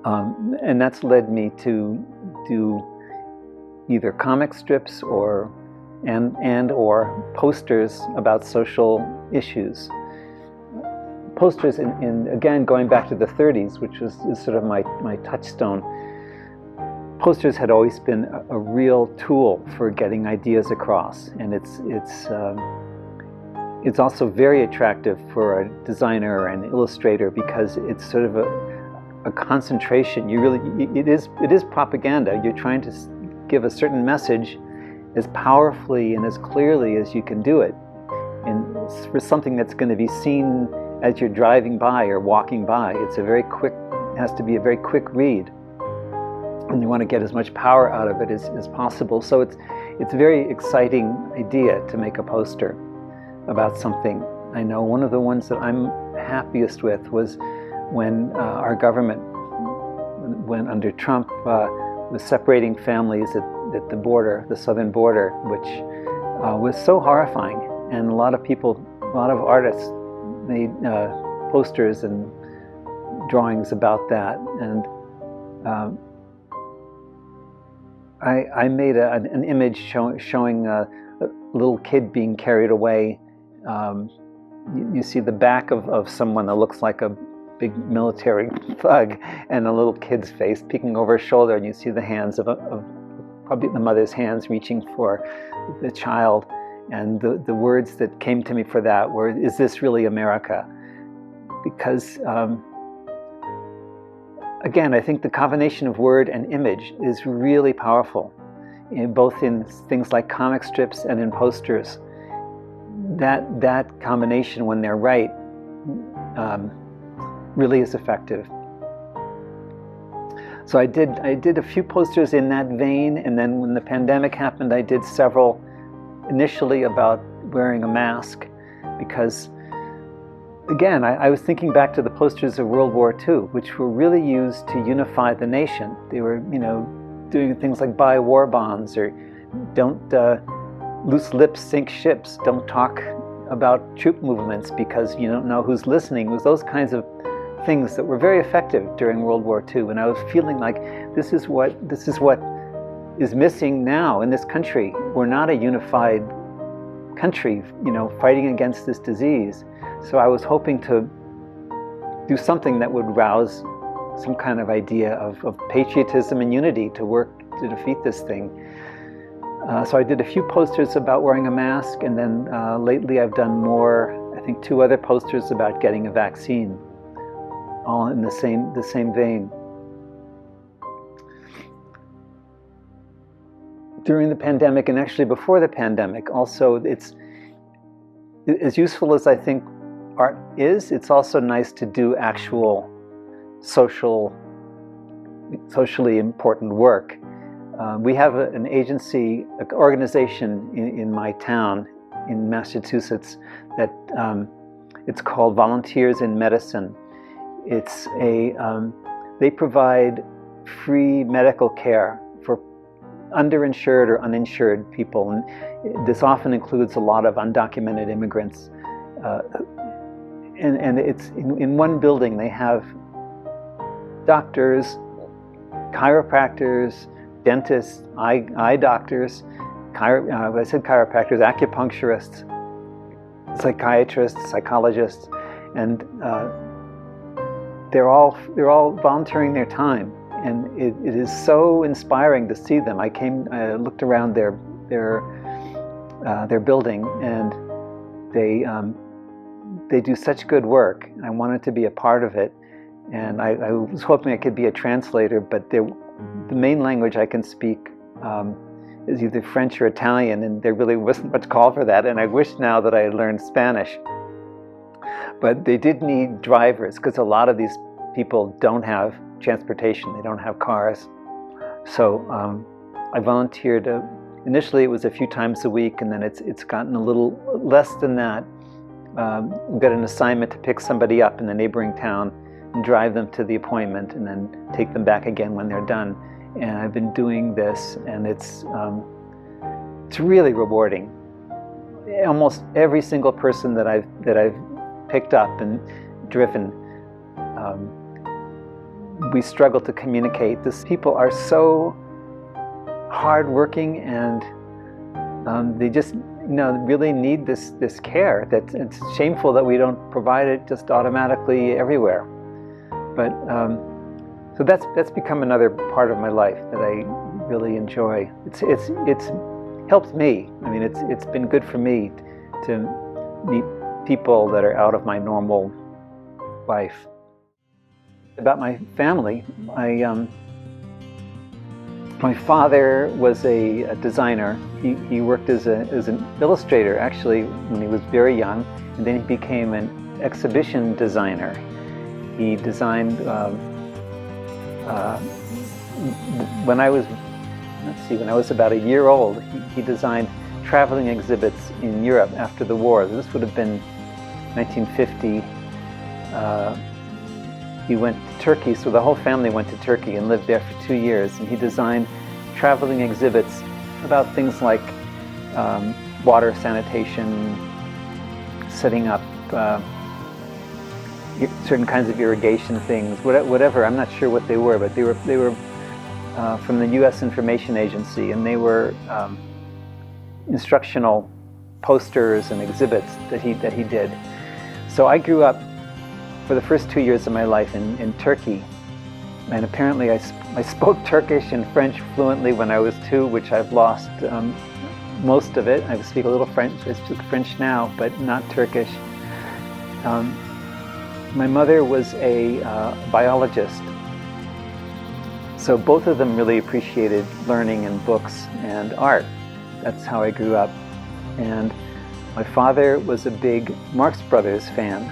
S2: And that's led me to do either comic strips or posters about social issues. Posters again, going back to the 30s, which is sort of my touchstone. Posters had always been a real tool for getting ideas across, and it's also very attractive for a designer and illustrator because it's sort of a concentration. It is propaganda. You're trying to give a certain message as powerfully and as clearly as you can do it, and for something that's going to be seen as you're driving by or walking by. It has to be a very quick read, and you want to get as much power out of it as possible. So it's a very exciting idea to make a poster about something. I know one of the ones that I'm happiest with was when our government, when under Trump, was separating families at the border, the southern border, which was so horrifying. And a lot of artists made posters and drawings about that. And I made an image showing a little kid being carried away. You see the back of someone that looks like a big military thug, and a little kid's face peeking over his shoulder, and you see the hands of probably the mother's hands reaching for the child. And the words that came to me for that were, "Is this really America?" Because again, I think the combination of word and image is really powerful, both in things like comic strips and in posters. That combination, when they're right, really is effective. So I did a few posters in that vein, and then when the pandemic happened, I did several initially about wearing a mask, because again, I was thinking back to the posters of World War II, which were really used to unify the nation. They were, doing things like buy war bonds, or don't loose lips sink ships, don't talk about troop movements because you don't know who's listening. It was those kinds of things that were very effective during World War II, and I was feeling like this is what is missing now in this country. We're not a unified country, fighting against this disease. So I was hoping to do something that would rouse some kind of idea of patriotism and unity to work to defeat this thing. So I did a few posters about wearing a mask, and then lately I've done more, I think 2 other posters about getting a vaccine, all in the same vein. During the pandemic, and actually before the pandemic, also, it's as useful as I think art is, it's also nice to do actual socially important work. We have an agency, an organization in my town in Massachusetts that it's called Volunteers in Medicine. They provide free medical care for underinsured or uninsured people, and this often includes a lot of undocumented immigrants. And it's in one building. They have doctors, chiropractors, dentists, eye doctors, I said chiropractors, acupuncturists, psychiatrists, psychologists, and they're all volunteering their time, and it is so inspiring to see them. I looked around their building, and they do such good work. I wanted to be a part of it, and I was hoping I could be a translator, but the main language I can speak is either French or Italian, and there really wasn't much call for that, and I wish now that I had learned Spanish. But they did need drivers, because a lot of these people don't have transportation, they don't have cars. So I volunteered. Initially it was a few times a week, and then it's gotten a little less than that. We got an assignment to pick somebody up in the neighboring town and drive them to the appointment and then take them back again when they're done. And I've been doing this, and it's really rewarding. Almost every single person that I've picked up and driven, we struggle to communicate. These people are so hardworking, and they just really need this care. That it's shameful that we don't provide it just automatically everywhere. But so that's become another part of my life that I really enjoy. It's helped me. I mean, it's been good for me to meet people that are out of my normal life. About my family, my father was a designer. He worked as an illustrator, actually, when he was very young, and then he became an exhibition designer. He designed, when I was about a year old, he designed traveling exhibits in Europe after the war. This would have been 1950. He went to Turkey, so the whole family went to Turkey and lived there for 2 years. And he designed traveling exhibits about things like water sanitation, setting up certain kinds of irrigation things, whatever. I'm not sure what they were, but they were from the U.S. Information Agency, and they were instructional posters and exhibits that he did. So I grew up for the first 2 years of my life in Turkey, and apparently I spoke Turkish and French fluently when I was 2, which I've lost most of it. I speak a little French. I speak French now, but not Turkish. My mother was a biologist, so both of them really appreciated learning and books and art. That's how I grew up. And my father was a big Marx Brothers fan.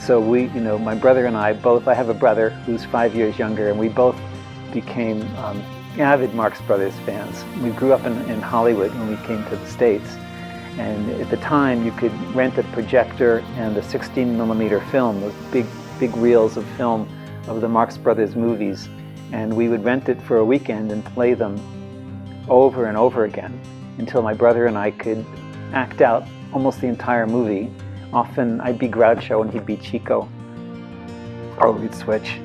S2: So we, my brother and I have a brother who's 5 years younger, and we both became avid Marx Brothers fans. We grew up in Hollywood when we came to the States. And at the time, you could rent a projector and a 16mm film, those big reels of film of the Marx Brothers movies. And we would rent it for a weekend and play them over and over again until my brother and I could act out almost the entire movie. Often I'd be Groucho and he'd be Chico, or we'd switch.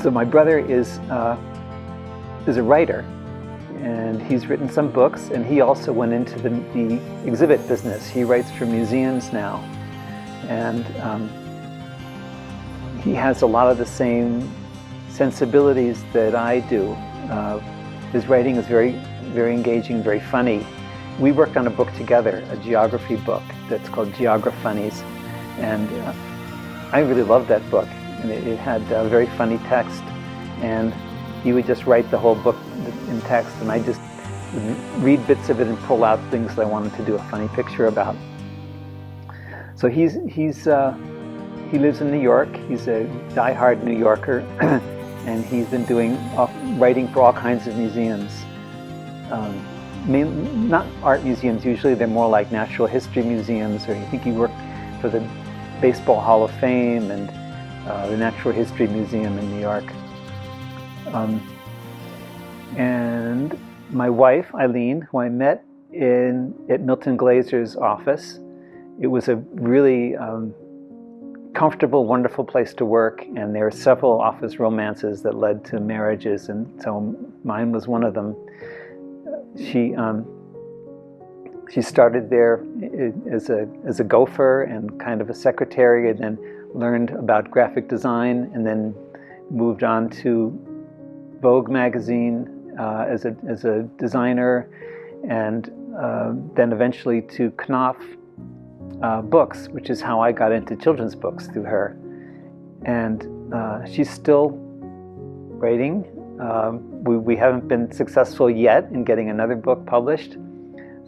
S2: So my brother is a writer, and he's written some books, and he also went into the exhibit business. He writes for museums now, and he has a lot of the same sensibilities that I do. His writing is very, very engaging, very funny. We worked on a book together, a geography book that's called Geographic, and I really loved that book. And it had very funny text, and he would just write the whole book in text, and I just would read bits of it and pull out things that I wanted to do a funny picture about. So he lives in New York. He's a die-hard New Yorker, and he's been writing for all kinds of museums. Not art museums usually, they're more like natural history museums, or I think he worked for the Baseball Hall of Fame and the Natural History Museum in New York. And my wife, Eileen, who I met at Milton Glazer's office, it was a really comfortable, wonderful place to work, and there were several office romances that led to marriages, and so mine was one of them. She started there as a gopher and kind of a secretary, and then learned about graphic design, and then moved on to Vogue magazine as a designer, and then eventually to Knopf Books, which is how I got into children's books through her. And she's still writing. We haven't been successful yet in getting another book published,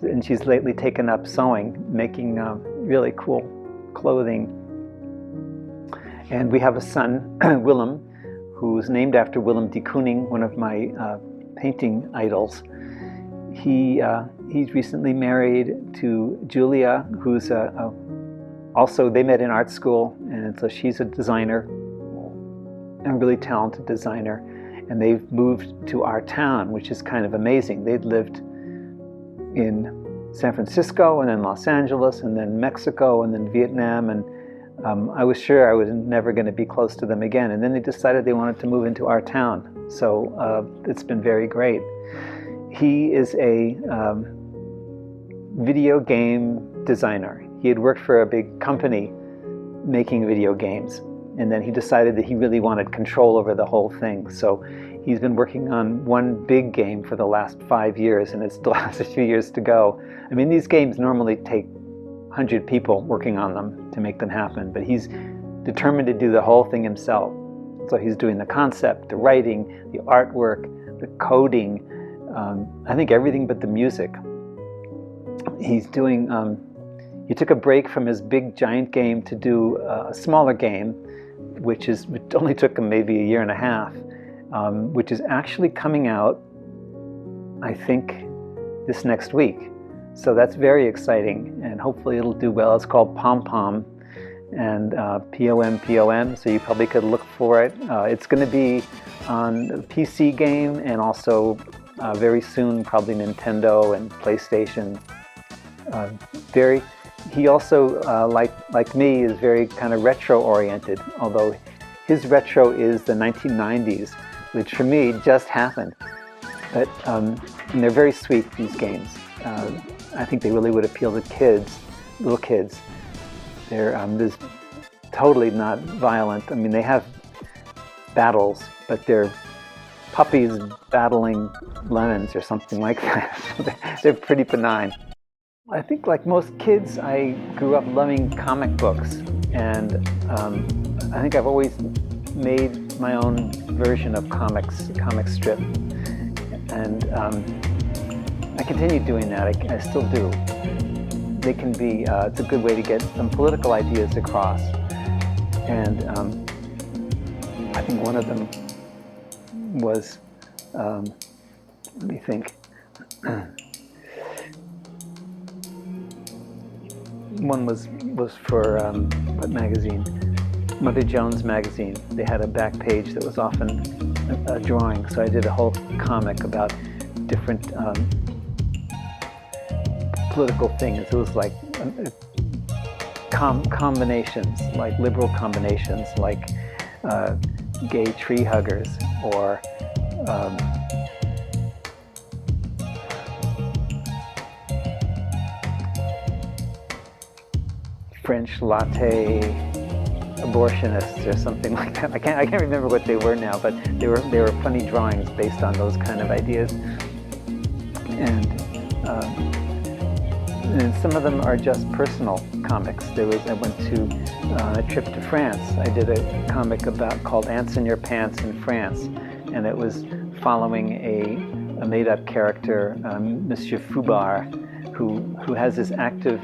S2: and she's lately taken up sewing, making really cool clothing. And we have a son, Willem, who's named after Willem de Kooning, one of my painting idols. He's recently married to Julia, who's also, they met in art school, and so she's a designer, a really talented designer, and they've moved to our town, which is kind of amazing. They'd lived in San Francisco, and then Los Angeles, and then Mexico, and then Vietnam, and I was sure I was never going to be close to them again, and then they decided they wanted to move into our town, so it's been very great. He is a video game designer. He had worked for a big company making video games, and then he decided that he really wanted control over the whole thing. So he's been working on one big game for the last 5 years, and it's the last few years to go. I mean, these games normally take 100 people working on them to make them happen, but he's determined to do the whole thing himself. So he's doing the concept, the writing, the artwork, the coding, I think everything but the music. He's doing, he took a break from his big giant game to do a smaller game, which only took him maybe a year and a half, which is actually coming out, I think, this next week. So that's very exciting, and hopefully it'll do well. It's called Pom Pom, and POM, so you probably could look for it. It's going to be on the PC game, and also very soon probably Nintendo and PlayStation. He also, like me, is very kind of retro-oriented, although his retro is the 1990s, which for me just happened. But and they're very sweet, these games. I think they really would appeal to kids, little kids. They're totally not violent. I mean, they have battles, but they're puppies battling lemons or something like that. So they're pretty benign. I think, like most kids, I grew up loving comic books, and I think I've always made my own version of comic strip, and I continue doing that. I still do. They can be, it's a good way to get some political ideas across, and I think one of them was, let me think, one was for, what magazine? Mother Jones magazine. They had a back page that was often a drawing, so I did a whole comic about different political things. It was like combinations, like liberal combinations, like gay tree huggers, or French latte abortionists or something like that. I can't remember what they were now, but they were funny drawings based on those kind of ideas. And some of them are just personal comics. I went to a trip to France. I did a comic called Ants in Your Pants in France, and it was following a made-up character, Monsieur Foubard, who has this active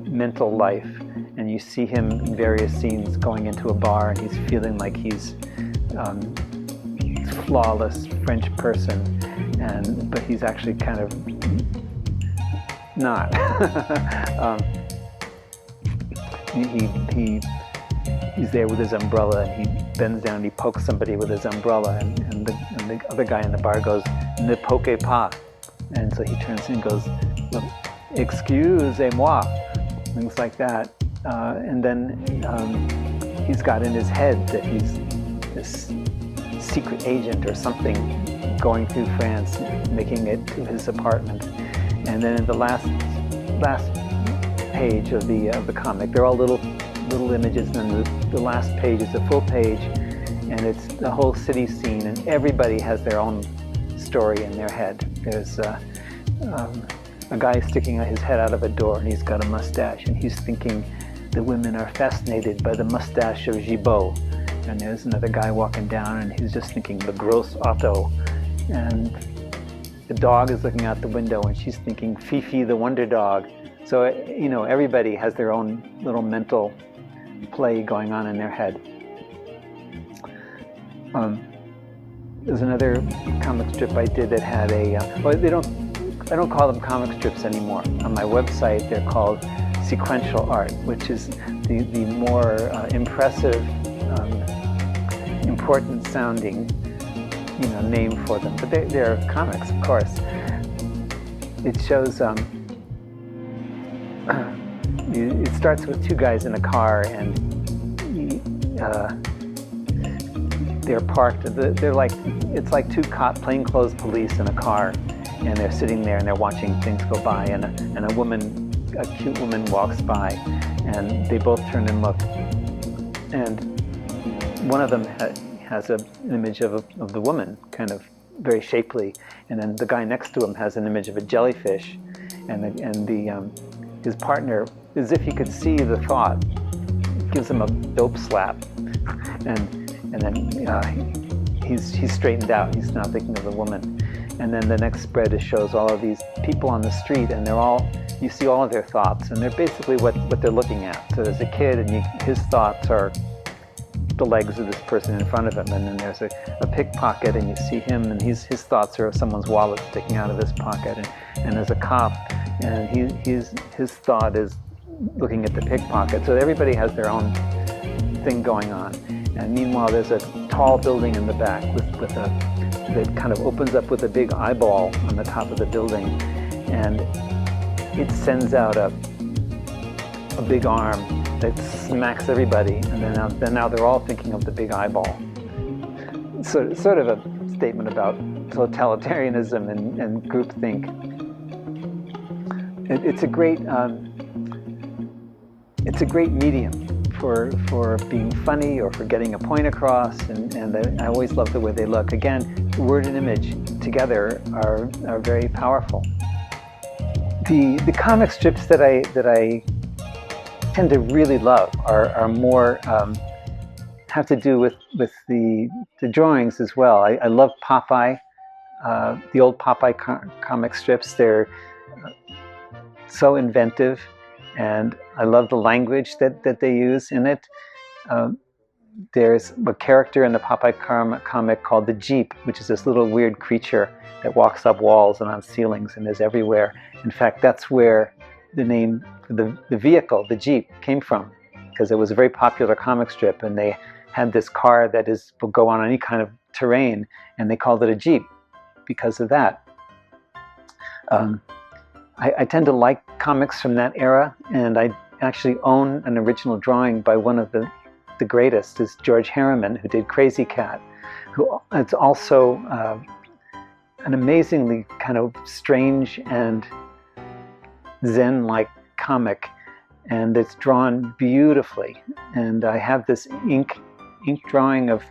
S2: mental life, and you see him in various scenes going into a bar, and he's feeling like he's flawless French person, but he's actually kind of not. He's there with his umbrella, and he bends down and he pokes somebody with his umbrella, and the other guy in the bar goes, "Ne poquez pas," and so he turns and goes, "Excusez-moi," things like that. And then he's got in his head that he's this secret agent or something going through France, making it to his apartment. And then in the last page of the comic, they're all little images, and then the last page is a full page, and it's the whole city scene, and everybody has their own story in their head. There's a guy sticking his head out of a door, and he's got a mustache, and he's thinking the women are fascinated by the mustache of Gibault. And there's another guy walking down, and he's just thinking the gross Otto. And the dog is looking out the window, and she's thinking Fifi the wonder dog. So, everybody has their own little mental play going on in their head. There's another comic strip I did that had I don't call them comic strips anymore. On my website, they're called sequential art, which is the more impressive, important sounding, name for them. But they're comics, of course. It shows. It starts with two guys in a car, and they're parked. It's like two plainclothes police in a car, and they're sitting there and they're watching things go by, and a cute woman walks by, and they both turn and look, and one of them has an image of the woman, kind of very shapely, and then the guy next to him has an image of a jellyfish, and his partner, as if he could see the thought, gives him a dope slap, and then he's straightened out. He's not thinking of the woman. And then the next spread shows all of these people on the street, and you see all of their thoughts, and they're basically what they're looking at. So there's a kid, and his thoughts are the legs of this person in front of him, and then there's a pickpocket, and you see him, and his thoughts are someone's wallet sticking out of his pocket, and there's a cop, and his thought is looking at the pickpocket. So everybody has their own thing going on, and meanwhile there's a tall building in the back that kind of opens up with a big eyeball on the top of the building, and it sends out a big arm that smacks everybody, and then now they're all thinking of the big eyeball. So sort of a statement about totalitarianism and groupthink. It's a great medium for being funny or for getting a point across, and I always love the way they look. Again, word and image together are very powerful. The comic strips that I tend to really love are more have to do with the drawings as well. I love Popeye, the old Popeye comic strips. They're so inventive, and I love the language that they use in it. There's a character in the Popeye comic called the Jeep, which is this little weird creature that walks up walls and on ceilings and is everywhere. In fact, that's where the name for the vehicle, the Jeep, came from, because it was a very popular comic strip, and they had this car that will go on any kind of terrain, and they called it a Jeep because of that. I tend to like comics from that era, and I actually own an original drawing by one of the greatest, is George Harriman, who did Crazy Cat, who it's also an amazingly kind of strange and Zen-like comic, and it's drawn beautifully. And I have this ink drawing of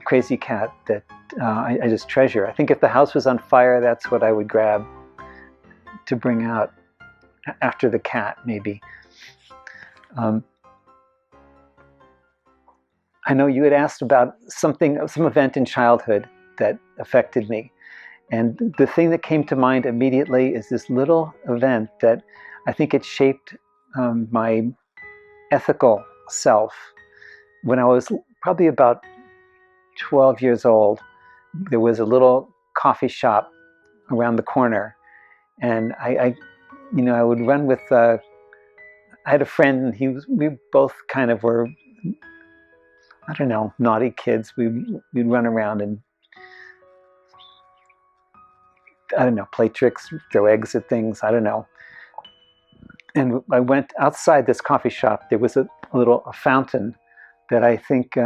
S2: Crazy Cat that I just treasure. I think if the house was on fire, that's what I would grab to bring out after the cat, maybe. I know you had asked about some event in childhood that affected me. And the thing that came to mind immediately is this little event that I think it shaped my ethical self. When I was probably about 12 years old, there was a little coffee shop around the corner, and I would run with. I had a friend, and we both kind of were, I don't know, naughty kids. We'd run around and, I don't know, play tricks, throw eggs at things, I don't know. And I went outside this coffee shop. There was a fountain that I think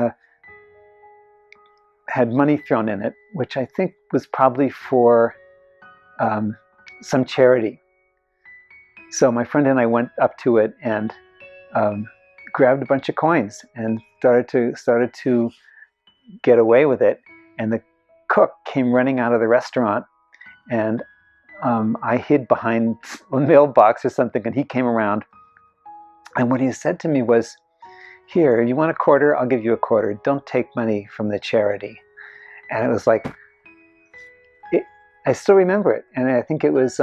S2: had money thrown in it, which I think was probably for some charity. So my friend and I went up to it and grabbed a bunch of coins and started to get away with it. And the cook came running out of the restaurant, and I hid behind a mailbox or something, and he came around. And what he said to me was, "Here, you want a quarter? I'll give you a quarter. Don't take money from the charity." And it was like, I still remember it. And I think it was,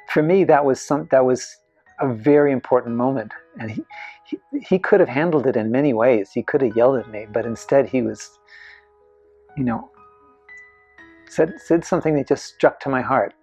S2: for me, that was a very important moment. And he could have handled it in many ways. He could have yelled at me, but instead he was, said something that just struck to my heart.